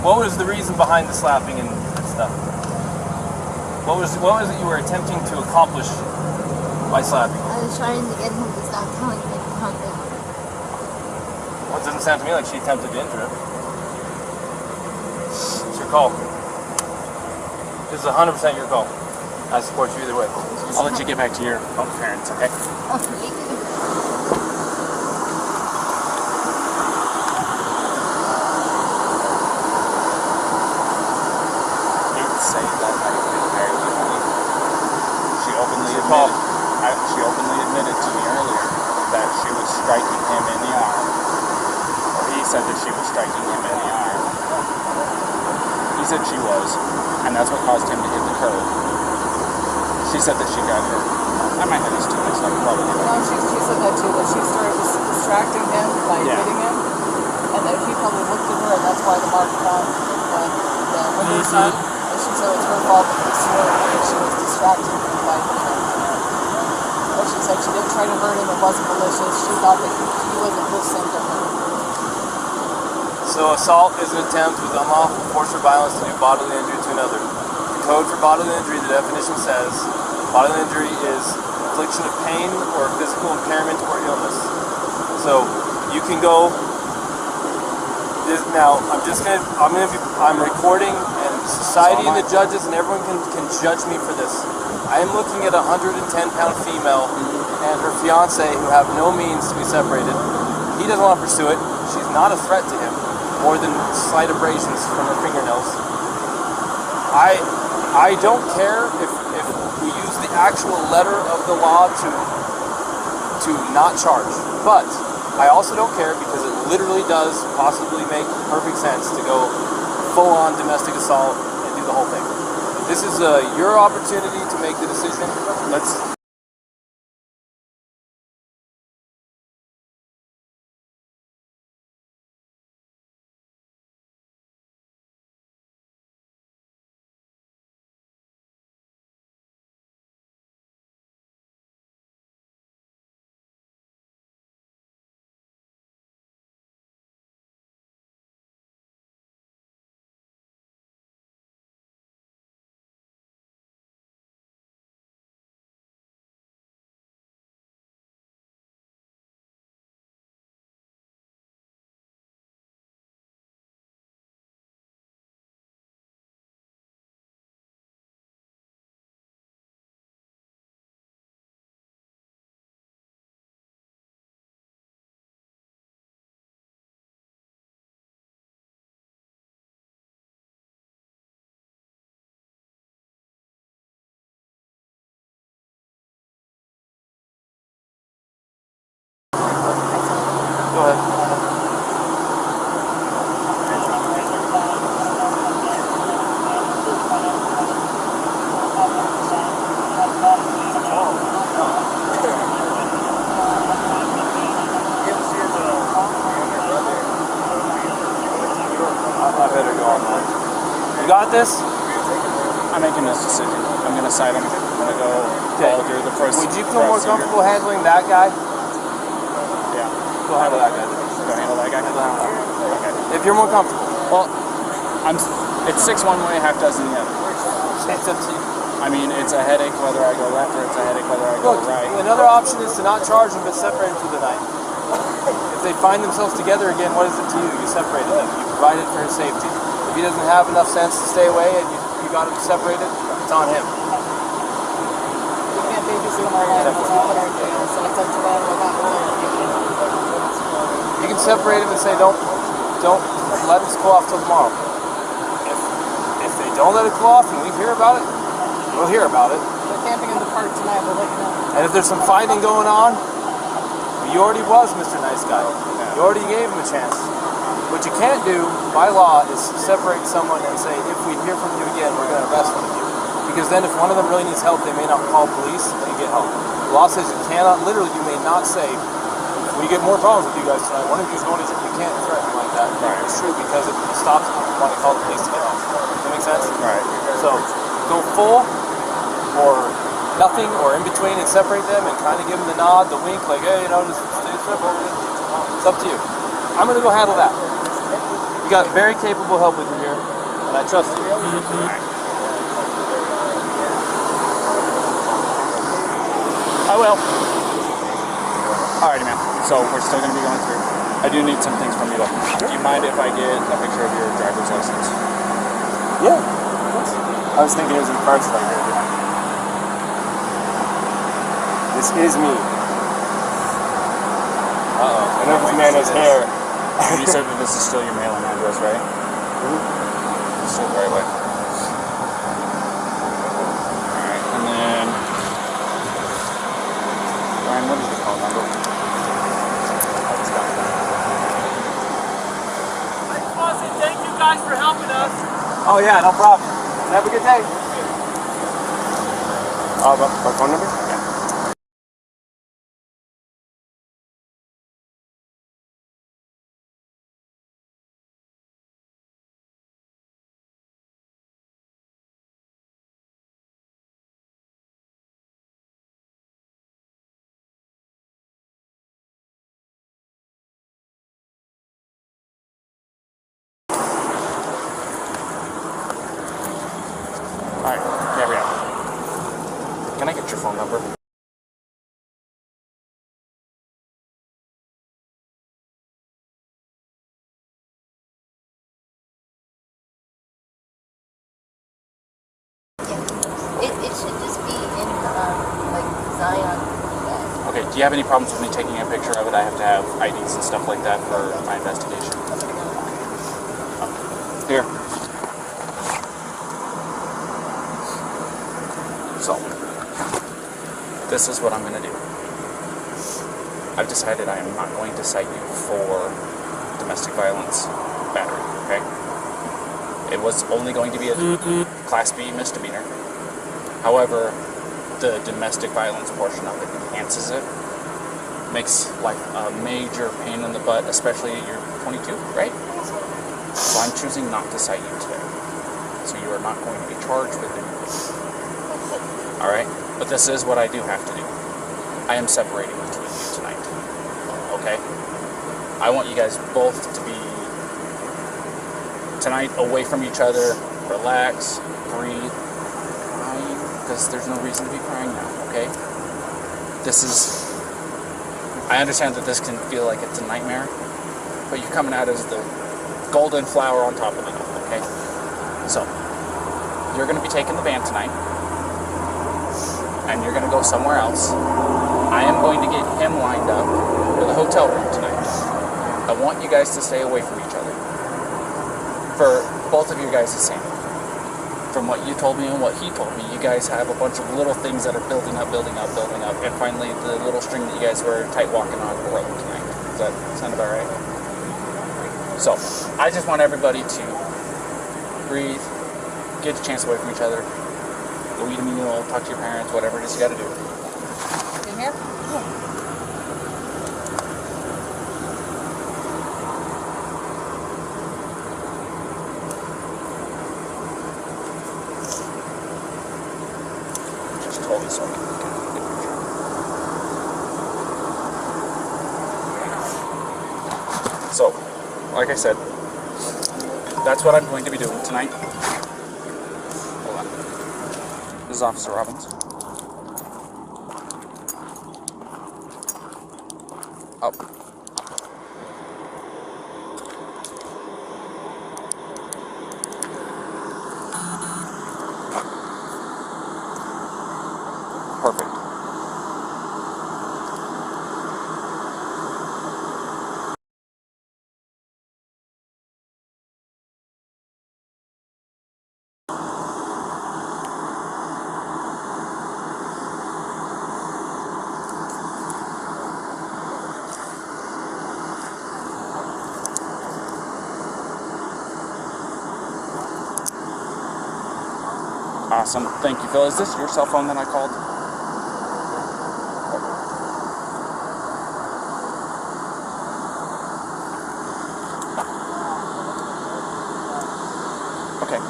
What was the reason behind the slapping and stuff? What was it you were attempting to accomplish by slapping? I was trying to get him to stop telling me to calm down. Well, it doesn't sound to me like she attempted to injure him. It's your call. This is 100% your call. I support you either way. I'll let you get back to your parents, okay? Say that I entirely funny. She openly admitted to me earlier that she was striking him in the arm. Or he said that she was striking him in the arm. He said she was, and that's what caused him to hit the curb. She said that she got hurt. My head is too much like probably. No, she said that too, that she started distracting him by hitting him, and that he probably looked at her, and that's why the mark on the window side. And she said it was her fault that he swerved because she was distracting him by hitting him. But she said she didn't try to hurt him, it wasn't malicious, she thought that he wasn't listening to her. So assault is an attempt with unlawful force or violence to do bodily injury to another. The code for bodily injury, the definition says, bodily injury is infliction of pain or physical impairment or illness. So you can go. Now I'm recording, and society and the judges and everyone can judge me for this. I am looking at a 110-pound female and her fiance who have no means to be separated. He doesn't want to pursue it. She's not a threat to him, more than slight abrasions from her fingernails. I don't care if we use the actual letter of the law to not charge, but I also don't care because it literally does possibly make perfect sense to go full-on domestic assault and do the whole thing. This is your opportunity to make the decision. Let's. Go ahead. I better go on that. You got this? I'm making this decision. I'm going to side him. I'm going to go follow through the first. Would you feel more comfortable handling that guy? Yeah. Go handle that guy. Go handle that guy? Okay. If you're more comfortable. Well, it's 6 one way, half dozen the other. It's up to you. I mean, it's a headache whether I go left or it's a headache whether I go right. Another option is to not charge them but separate them through the night. If they find themselves together again, what is it to you? You separated them. You provided for his safety. If he doesn't have enough sense to stay away and you got him separated, it's on him. We can't babysit them all night unless we put our jail, so it's up to them. We're not You can separate him and say, don't let this cool off till tomorrow. If they don't let it cool off and we hear about it, we'll hear about it. They're camping in the park tonight, we'll let you know. And if there's some fighting going on, you already was Mr. Nice Guy. You already gave him a chance. What you can't do, by law, is separate someone and say, if we hear from you again, we're going to arrest one of you. Because then if one of them really needs help, they may not call police and get help. The law says you cannot, literally, you may not say, if we get more problems with you guys tonight, one of you is going to jail. You can't threaten like that. Right. It's true, because if it stops them, you want to call the police to get help. Does that make sense? Right. So, go full, or nothing, or in between, and separate them, and kind of give them the nod, the wink, like, hey, just stay separate. It's up to you. I'm going to go handle that. You got very capable help with you here, and I trust you. I will. Alrighty, man. So we're still going to be going through. I do need some things from you, though. Do you mind if I get a picture of your driver's license? Yeah. I was thinking it was in parts like that. This is me. Uh-oh. I know this man has hair. You said that this is still your mailing address, right? It's still the right way. Alright, and then... Ryan, what is your phone number? I just want to say thank you guys for helping us. Oh yeah, no problem. Have a good day. My phone number? Alright, there we go. Can I get your phone number? It should just be in like Zion. Okay, do you have any problems with me taking a picture of it? I have to have IDs and stuff like that for my investigation. Here. So, this is what I'm going to do. I've decided I am not going to cite you for domestic violence battery, okay? It was only going to be a Class B misdemeanor. However, the domestic violence portion of it enhances it. Makes life a major pain in the butt, especially you're 22, right? So I'm choosing not to cite you today. So you are not going to be charged with anything. Alright? But this is what I do have to do. I am separating between you tonight. Okay? I want you guys both to be tonight away from each other, relax, breathe, crying, because there's no reason to be crying now, okay? I understand that this can feel like it's a nightmare, but you're coming out as the golden flower on top of it, okay? So, you're going to be taking the van tonight, and you're going to go somewhere else. I am going to get him lined up for the hotel room tonight. I want you guys to stay away from each other. For both of you guys' sake. From what you told me and what he told me, you guys have a bunch of little things that are building up, and finally the little string that you guys were tight walking on broke tonight. Does that sound about right? So, I just want everybody to breathe, get a chance away from each other, go eat a meal, talk to your parents, whatever it is you gotta do. In here? Just told me so. So, like I said, that's what I'm going to be doing tonight. Hold on. This is Officer Robbins. Oh. Perfect. Awesome. Thank you, Phil. Is this your cell phone that I called? Okay.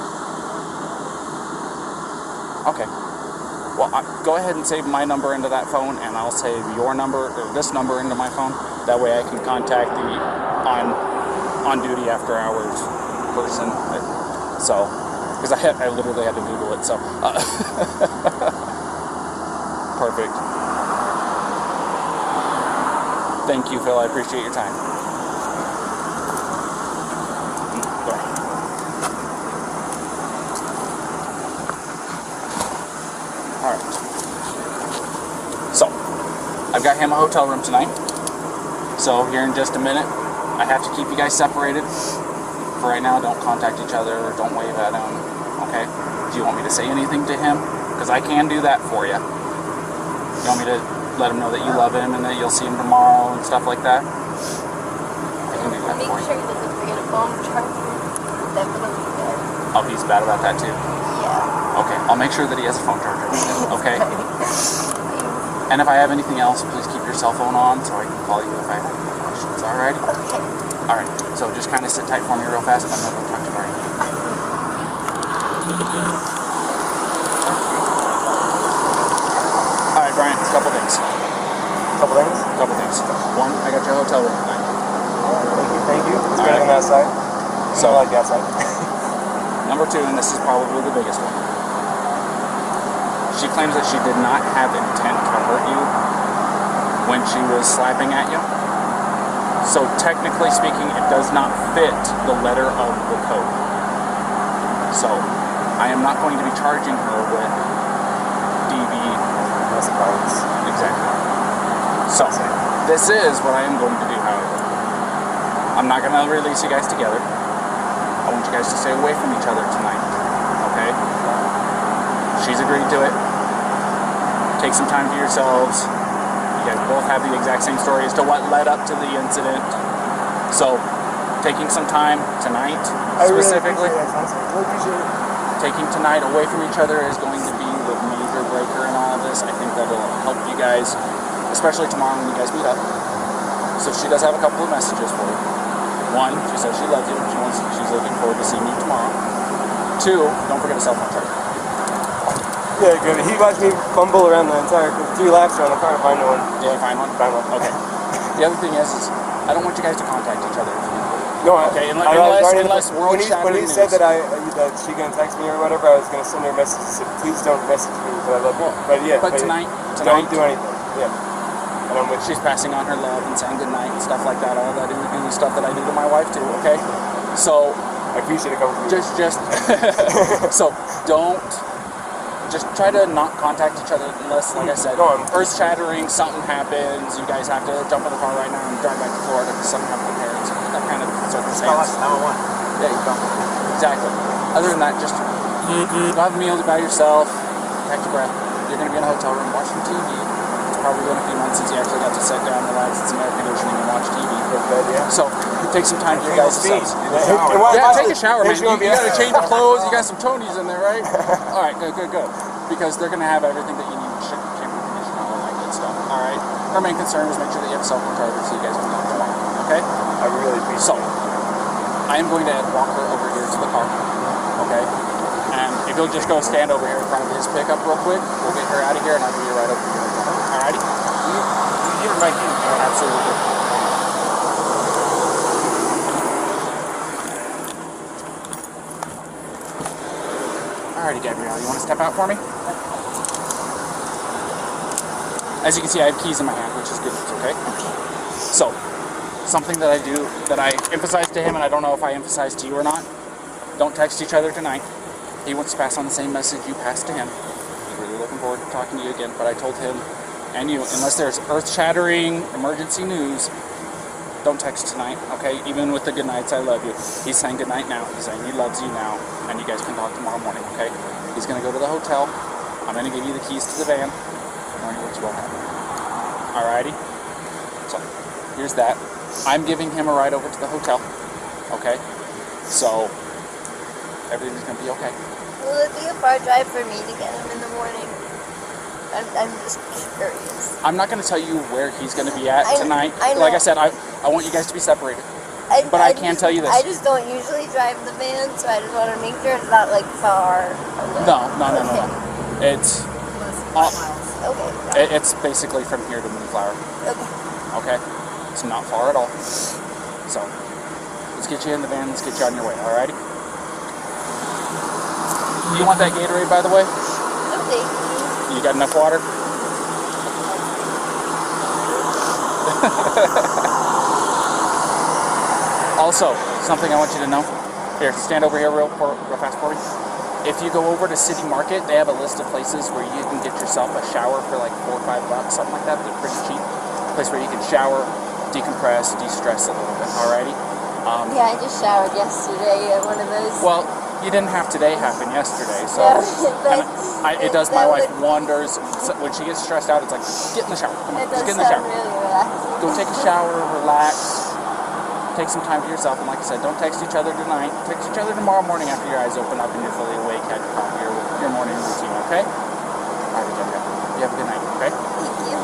Okay. Well, go ahead and save my number into that phone, and I'll save your number, or this number, into my phone. That way I can contact the on-duty after-hours person. So... because I literally had to Google it, so... Perfect. Thank you, Phil. I appreciate your time. Alright. So, I've got him a hotel room tonight. So, here in just a minute, I have to keep you guys separated. For right now, don't contact each other, or don't wave at him, okay? Do you want me to say anything to him? Because I can do that for you. You want me to let him know that you love him and that you'll see him tomorrow and stuff like that? I can do that Make for you. sure he doesn't forget a phone charger. Definitely there. Oh, he's bad about that too? Yeah. Okay, I'll make sure that he has a phone charger, okay? And if I have anything else, please keep your cell phone on so I can call you if I have any questions, alright? Okay. Alright, so just kind of sit tight for me real fast, and I'm going to go talk to Brian. Alright, Brian, a couple things. Couple things. One, I got your hotel room tonight. Thank you. It's better than that side. So, I like that side. number two, and this is probably the biggest one. She claims that she did not have intent to hurt you when she was slapping at you. So technically speaking, it does not fit the letter of the code. So I am not going to be charging her with consequence. Exactly. So, this is what I am going to do, however. I'm not going to release you guys together. I want you guys to stay away from each other tonight. Okay? She's agreed to it. Take some time for yourselves. You guys both have the exact same story as to what led up to the incident. So, taking some time tonight, specifically, Really appreciate it. taking tonight away from each other is going to be the major breaker in all of this. I think that'll help you guys, especially tomorrow when you guys meet up. So she does have a couple of messages for you. One, she says she loves you. She's looking forward to seeing you tomorrow. Two, don't forget a cell phone charger. Yeah, good. He watched me fumble around the entire 3 laps around the car to find one. Did you find one? Found one. Okay. The other thing is I don't want you guys to contact each other. No, Okay, I was already- unless when he world-shattering said news. that she gonna text me or whatever, I was gonna send her a message that said, please don't message me because I love you. But yeah, But tonight, don't do anything. Yeah. And I'm with you. she's passing on her love and saying goodnight and stuff like that. All that and stuff that I do to my wife too. Okay, so I appreciate it coming from you. just so don't. Just try to not contact each other unless, like I said, Go on. earth shattering, something happens, you guys have to jump in the car right now and drive back to Florida because something happened to parents, that kind of circumstance. There you go. Exactly. Other than that, just have a meal by yourself, catch your breath. You're going to be in a hotel room watching TV. It's probably been a few months since you actually got to sit down, relax, in some air conditioning and watch TV. So take some time for you guys yourselves. Yeah, take a shower, man. You got to change your clothes. You got some chonies in there, right? All right, good. Because they're going to have everything that you need, shampoo, conditioner, all that good stuff. All right. Our main concern is make sure that you have a cell phone charger so you guys can talk tomorrow. Okay? I really appreciate So, it. I am going to walk her over here to the car. Okay? And if you'll just go stand over here in front of his pickup real quick, we'll get her out of here and I'll give you right over here. Alrighty? You were right here. Absolutely. Alrighty, Gabrielle, you want to step out for me? As you can see, I have keys in my hand, which is good news, okay? So, something that I do, that I emphasize to him, and I don't know if I emphasize to you or not, don't text each other tonight. He wants to pass on the same message you passed to him. He's really looking forward to talking to you again, but I told him and you, unless there's earth-shattering emergency news, don't text tonight, okay? Even with the good nights, I love you. He's saying good night now. He's saying he loves you now, and you guys can talk tomorrow morning, okay? He's going to go to the hotel. I'm going to give you the keys to the van. Knowing what you all have. Alrighty? So, here's that. I'm giving him a ride over to the hotel, okay? So, everything's going to be okay. Will it be a far drive for me to get him in the morning? I'm just curious. I'm not going to tell you where he's going to be at tonight. I know. Like I said, I want you guys to be separated. But I can tell you this. I just don't usually drive the van, so I just want to make sure it's not like far away. No. It's Okay. it's basically from here to Moonflower. Okay. Okay? It's not far at all. So, let's get you in the van. Let's get you on your way. Alrighty? You want that Gatorade, by the way? Okay. You got enough water? Also, something I want you to know. Here, stand over here real fast for me. If you go over to City Market, they have a list of places where you can get yourself a shower for like $4 or $5, something like that. They're pretty cheap. A place where you can shower, decompress, de-stress a little bit. Alrighty? Yeah, I just showered yesterday at one of those. Well, you didn't have today happen yesterday, so it does my wife wonders. When she gets stressed out, it's like, get in the shower. Come on, It does just get in the sound shower. really relaxing. Go take a shower, relax, take some time for yourself, and like I said, don't text each other tonight. Text each other tomorrow morning after your eyes open up and you're fully awake, had your coffee, your morning routine, okay? All right, Jessica. You have a good night, okay? Thank you.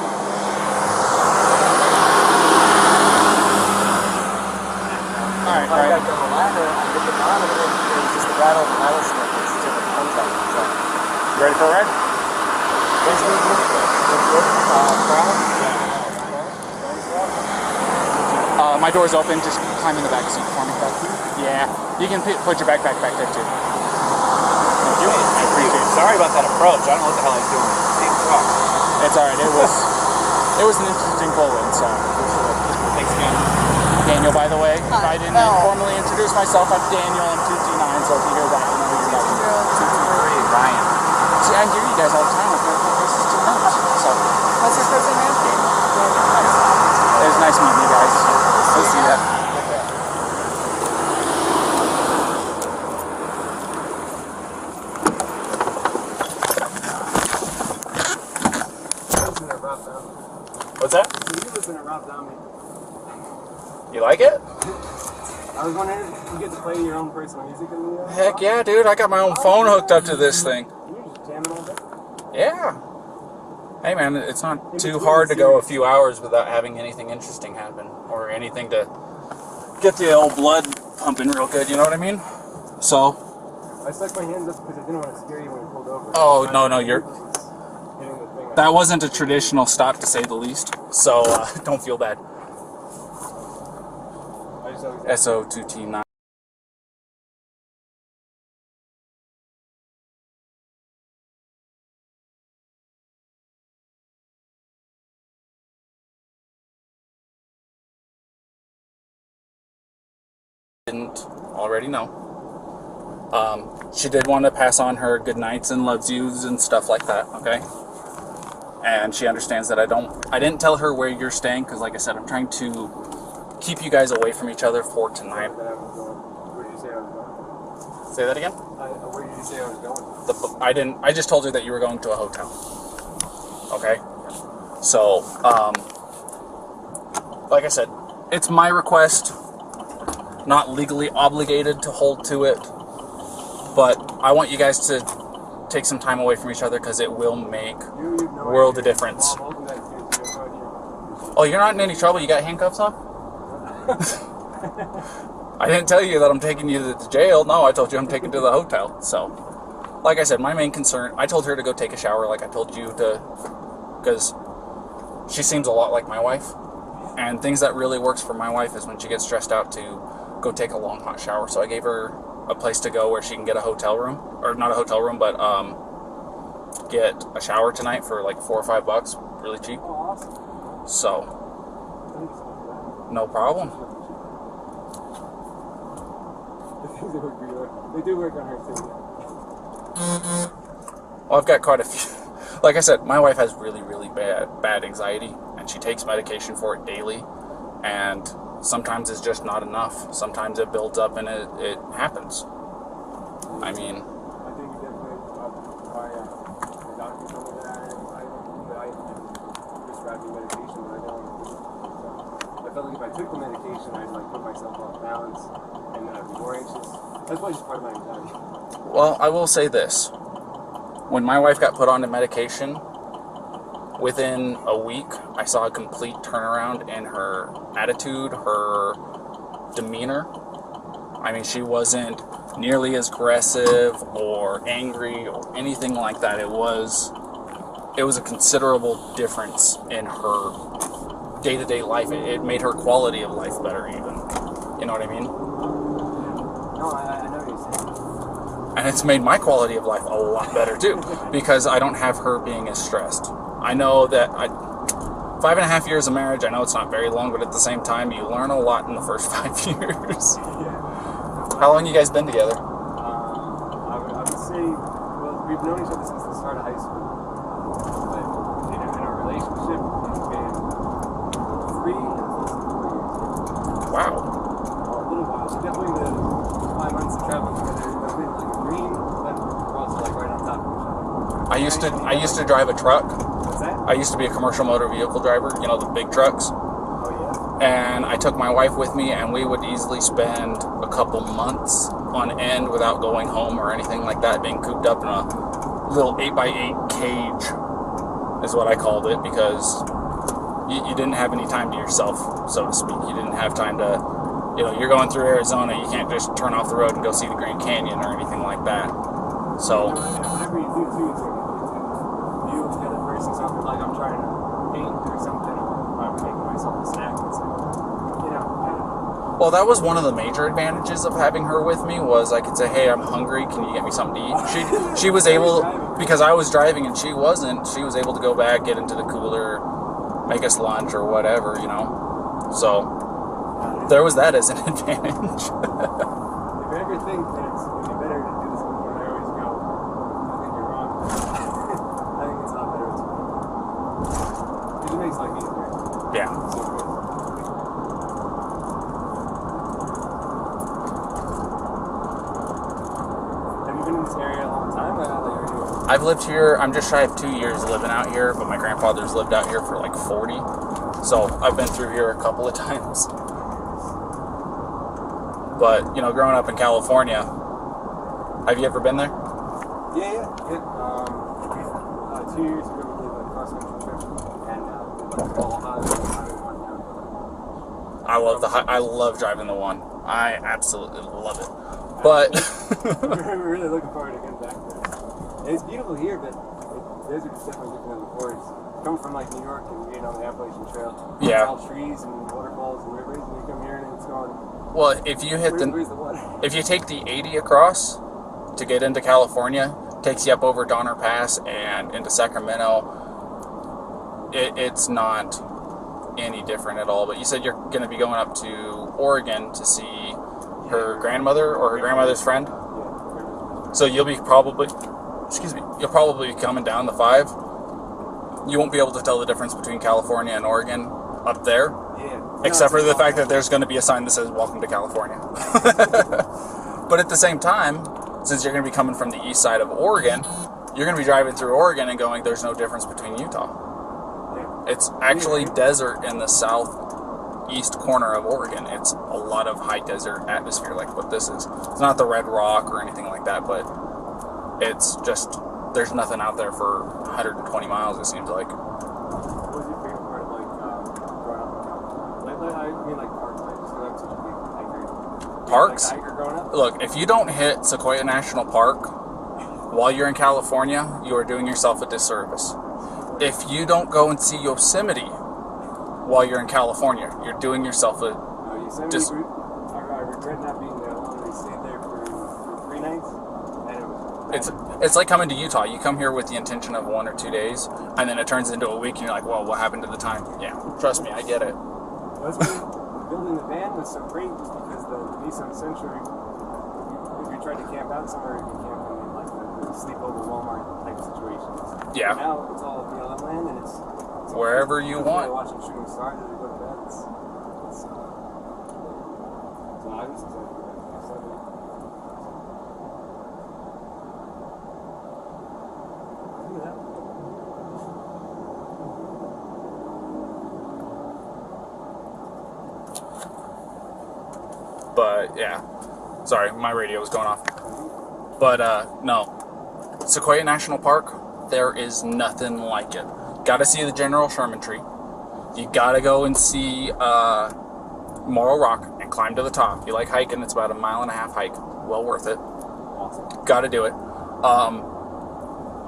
All right, I got the ladder, I get the bottom of it, it was just the rattlesnake, it's just a contact. So, You ready for a ride? My door's open. Just climb in the back seat for me. Yeah, you can put your backpack back there too. Thank you. I appreciate it. Sorry about that approach. I don't know what the hell I was doing. Same truck. It's all right. It was an interesting pull-in. So Thanks again. Daniel, by the way, if I didn't No. formally introduce myself, I'm Daniel. I'm 229. So if you hear that, you know who you're talking to. Ryan. See, I hear you guys all the time. I've got places to lunch. So What's your first name? It was nice meeting you guys. We'll see ya. What's that? You listen to Rob Zombie. You like it? I was wondering if you get to play your own personal music in the Heck yeah, dude. I got my own phone hooked up to this thing. You're just jamming all day. Yeah. Hey man, it's not too hard to go a few hours without having anything interesting happen or anything to get the old blood pumping real good, you know what I mean? So. I stuck my hands up because I didn't want to scare you when you pulled over. Oh, no, you're... That wasn't a traditional stop, to say the least. So, don't feel bad. SO2T9. Didn't already know. She did want to pass on her good nights and loves yous and stuff like that, okay? And she understands that I didn't tell her where you're staying because, like I said, I'm trying to keep you guys away from each other for tonight. Where did you say I was going? Say that again? Where did you say I was going? I just told her that you were going to a hotel. Okay? So, like I said, it's my request, not legally obligated to hold to it, but I want you guys to take some time away from each other because it will make world of difference. Oh, you're not in any trouble? You got handcuffs on? I didn't tell you that I'm taking you to the jail. No, I told you I'm taking you to the hotel. So, like I said, my main concern, I told her to go take a shower like I told you to, because she seems a lot like my wife. And things that really works for my wife is when she gets stressed out to go take a long hot shower. So I gave her a place to go where she can get a hotel room, or not a hotel room, but get a shower tonight for like $4 or $5, really cheap. Oh, awesome. So, no problem. They do work on her too. Well, I've got quite a few. Like I said, my wife has really, really bad anxiety, and she takes medication for it daily, and sometimes it's just not enough. Sometimes it builds up and it happens. I mean, I think definitely my doctor told me that I prescribed me medication, but I don't. I felt like if I took the medication, I'd like put myself off balance, and then I'd be more anxious. That's why it's part of my anxiety. well, I will say this. When my wife got put on the medication, within a week, I saw a complete turnaround in her attitude, her demeanor. I mean, she wasn't nearly as aggressive or angry or anything like that. It was a considerable difference in her day-to-day life. It made her quality of life better even. You know what I mean? No, I know what you're saying. And it's made my quality of life a lot better too, because I don't have her being as stressed. I know that 5.5 years of marriage, I know it's not very long, but at the same time, you learn a lot in the first 5 years. How long you guys been together? I would say, well, we've known each other since the start of high school. But in our relationship, it's been 3 and close to 4 years. Wow. A little while. So definitely the 5 months of traveling together, I've been like green, but we're also like right on top of each other. I used to drive a truck. What's that? I used to be a commercial motor vehicle driver, you know, the big trucks. Oh, yeah? And I took my wife with me, and we would easily spend a couple months on end without going home or anything like that, being cooped up in a little 8x8 cage is what I called it, because you didn't have any time to yourself, so to speak. You didn't have time to, you know, you're going through Arizona, you can't just turn off the road and go see the Grand Canyon or anything like that. So, Whatever you do, too, it's you and the other person, something like I'm trying to paint or something, or I'm making myself a snack. It's like, you know, I don't know. well, that was one of the major advantages of having her with me, was I could say, hey, I'm hungry, can you get me something to eat? She was able, because I was driving and she wasn't, she was able to go back, get into the cooler, make us lunch or whatever, you know. So, there was that as an advantage. If you ever think that it'd be better to do this before I always go, I think you're wrong. I think it's a lot better. I've lived here, I'm just shy of 2 years living out here, but my grandfather's lived out here for like 40. So I've been through here a couple of times. But, you know, growing up in California, have you ever been there? Yeah. 2 years ago, we did a cross-country trip, and I love driving the one. I absolutely love it. But we're really looking forward to getting back there. And it's beautiful here, but the desert is definitely different than the forest. Come from like New York and you know the Appalachian Trail. Yeah. It's all trees and waterfalls and rivers, and you come here and it's going. well, if you hit Where's the water? if you take the 80 across to get into California, takes you up over Donner Pass and into Sacramento. It's not any different at all. But you said you're going to be going up to Oregon to see her grandmother or her grandmother's friend. So you'll be probably be coming down the 5. You won't be able to tell the difference between California and Oregon up there. Yeah. Except for the fact that there's going to be a sign that says "Welcome to California." But at the same time, since you're going to be coming from the east side of Oregon, you're going to be driving through Oregon and going, "There's no difference between Utah." It's actually desert in the southeast corner of Oregon. It's a lot of high desert atmosphere like what this is. It's not the Red Rock or anything like that, but it's just, there's nothing out there for 120 miles, it seems like. What was your favorite part of like growing up in California? I mean like parks, like just I'm such a big hiker. Parks? Like a hiker growing up? Look, if you don't hit Sequoia National Park while you're in California, you are doing yourself a disservice. If you don't go and see Yosemite while you're in California, you're doing yourself a Yosemite, I regret not being there alone. We stayed there for 3 nights, and it was It's like coming to Utah. You come here with the intention of 1 or 2 days, and then it turns into a week, and you're like, well, what happened to the time? Yeah, trust me, I get it. That's when building the van was so great, just because the Nissan Sentra, if you tried to camp out somewhere, you can camp in like the sleepover Walmart type situations. Yeah. Now it's all BLM land, and it's Wherever you want. Watching shooting stars as we go to bed. So I was excited for that. Look at that. But yeah, sorry, my radio was going off. But no, Sequoia National Park, there is nothing like it. Gotta see the General Sherman tree. You gotta go and see Morro Rock and climb to the top. You like hiking, it's about a 1.5 mile hike. Well worth it. Awesome. Gotta do it.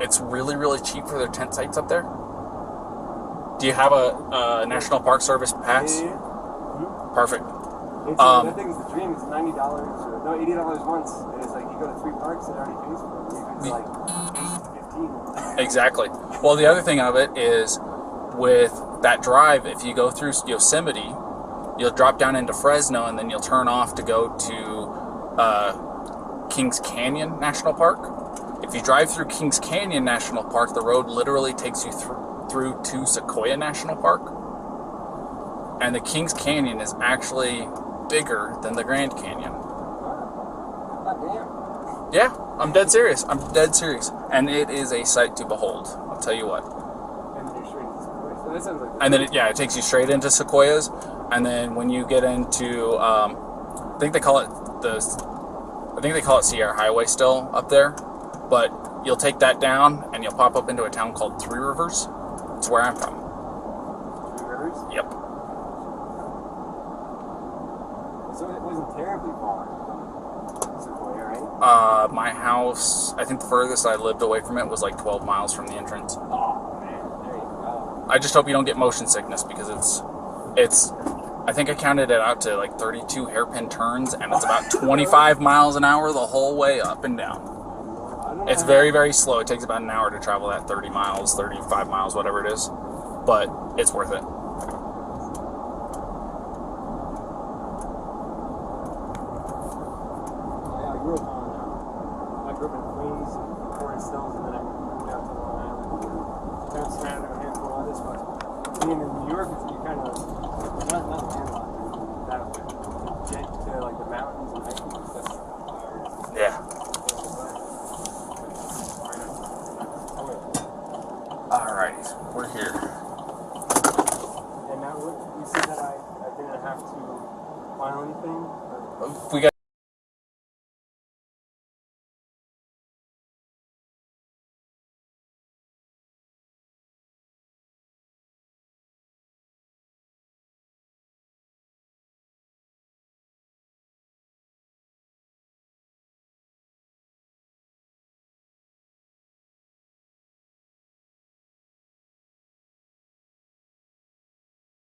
It's really, really cheap for their tent sites up there. Do you have a National Park Service pass? Yeah. Perfect. It's, that thing's the dream. It's $90 or no, $80 once, and it's like you go to 3 parks, it already pays for it. It's like 8 to 15. Exactly. Well, the other thing of it is with that drive, if you go through Yosemite, you'll drop down into Fresno, and then you'll turn off to go to Kings Canyon National Park. If you drive through Kings Canyon National Park, the road literally takes you through to Sequoia National Park. And the Kings Canyon is actually bigger than the Grand Canyon. Yeah, I'm dead serious. And it is a sight to behold. I'll tell you what. And then you're straight into Sequoia. So that sounds like And then it takes you straight into Sequoias. And then when you get into, I think they call it Sierra Highway still up there. But you'll take that down and you'll pop up into a town called Three Rivers. It's where I'm from. Three Rivers? Yep. So it wasn't terribly far from Sequoia, right? My house, I think the furthest I lived away from it was like 12 miles from the entrance. Oh, man. There you go. I just hope you don't get motion sickness because it's I think I counted it out to like 32 hairpin turns, and it's about 25 miles an hour the whole way up and down. It's very, very slow. It takes about an hour to travel that 30 miles, 35 miles, whatever it is. But it's worth it. I grew up in Queens, Forest Hills, and then I moved out to Long Island. Kind of surrounded a handful of other spots. Being in New York, you kind of not landlocked. That get to like the mountains and hiking. Yeah. here. And now you see that I didn't have to file anything? We got.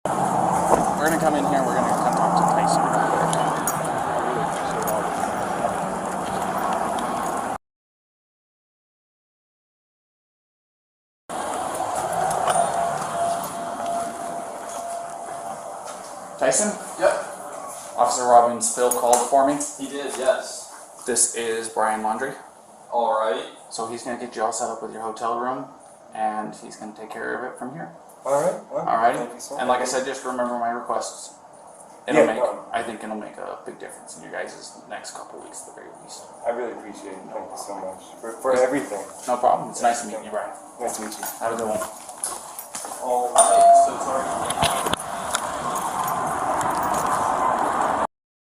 We're gonna come in here. We're gonna come talk to Tyson. Tyson? Yep. Officer Robin Spill called for me. He did, yes. This is Brian Laundrie. Alright. So he's gonna get you all set up with your hotel room, and he's gonna take care of it from here. Alright. Well, Alrighty. thank you so much. And like I said, just remember my requests. It'll Yeah, make. no. I think it'll make a big difference in your guys' next couple weeks at the very least. I really appreciate it. Thank you so much for everything. No problem. It's nice to meet you, Brian. Nice to meet you. Have a good one. Alright, so it's already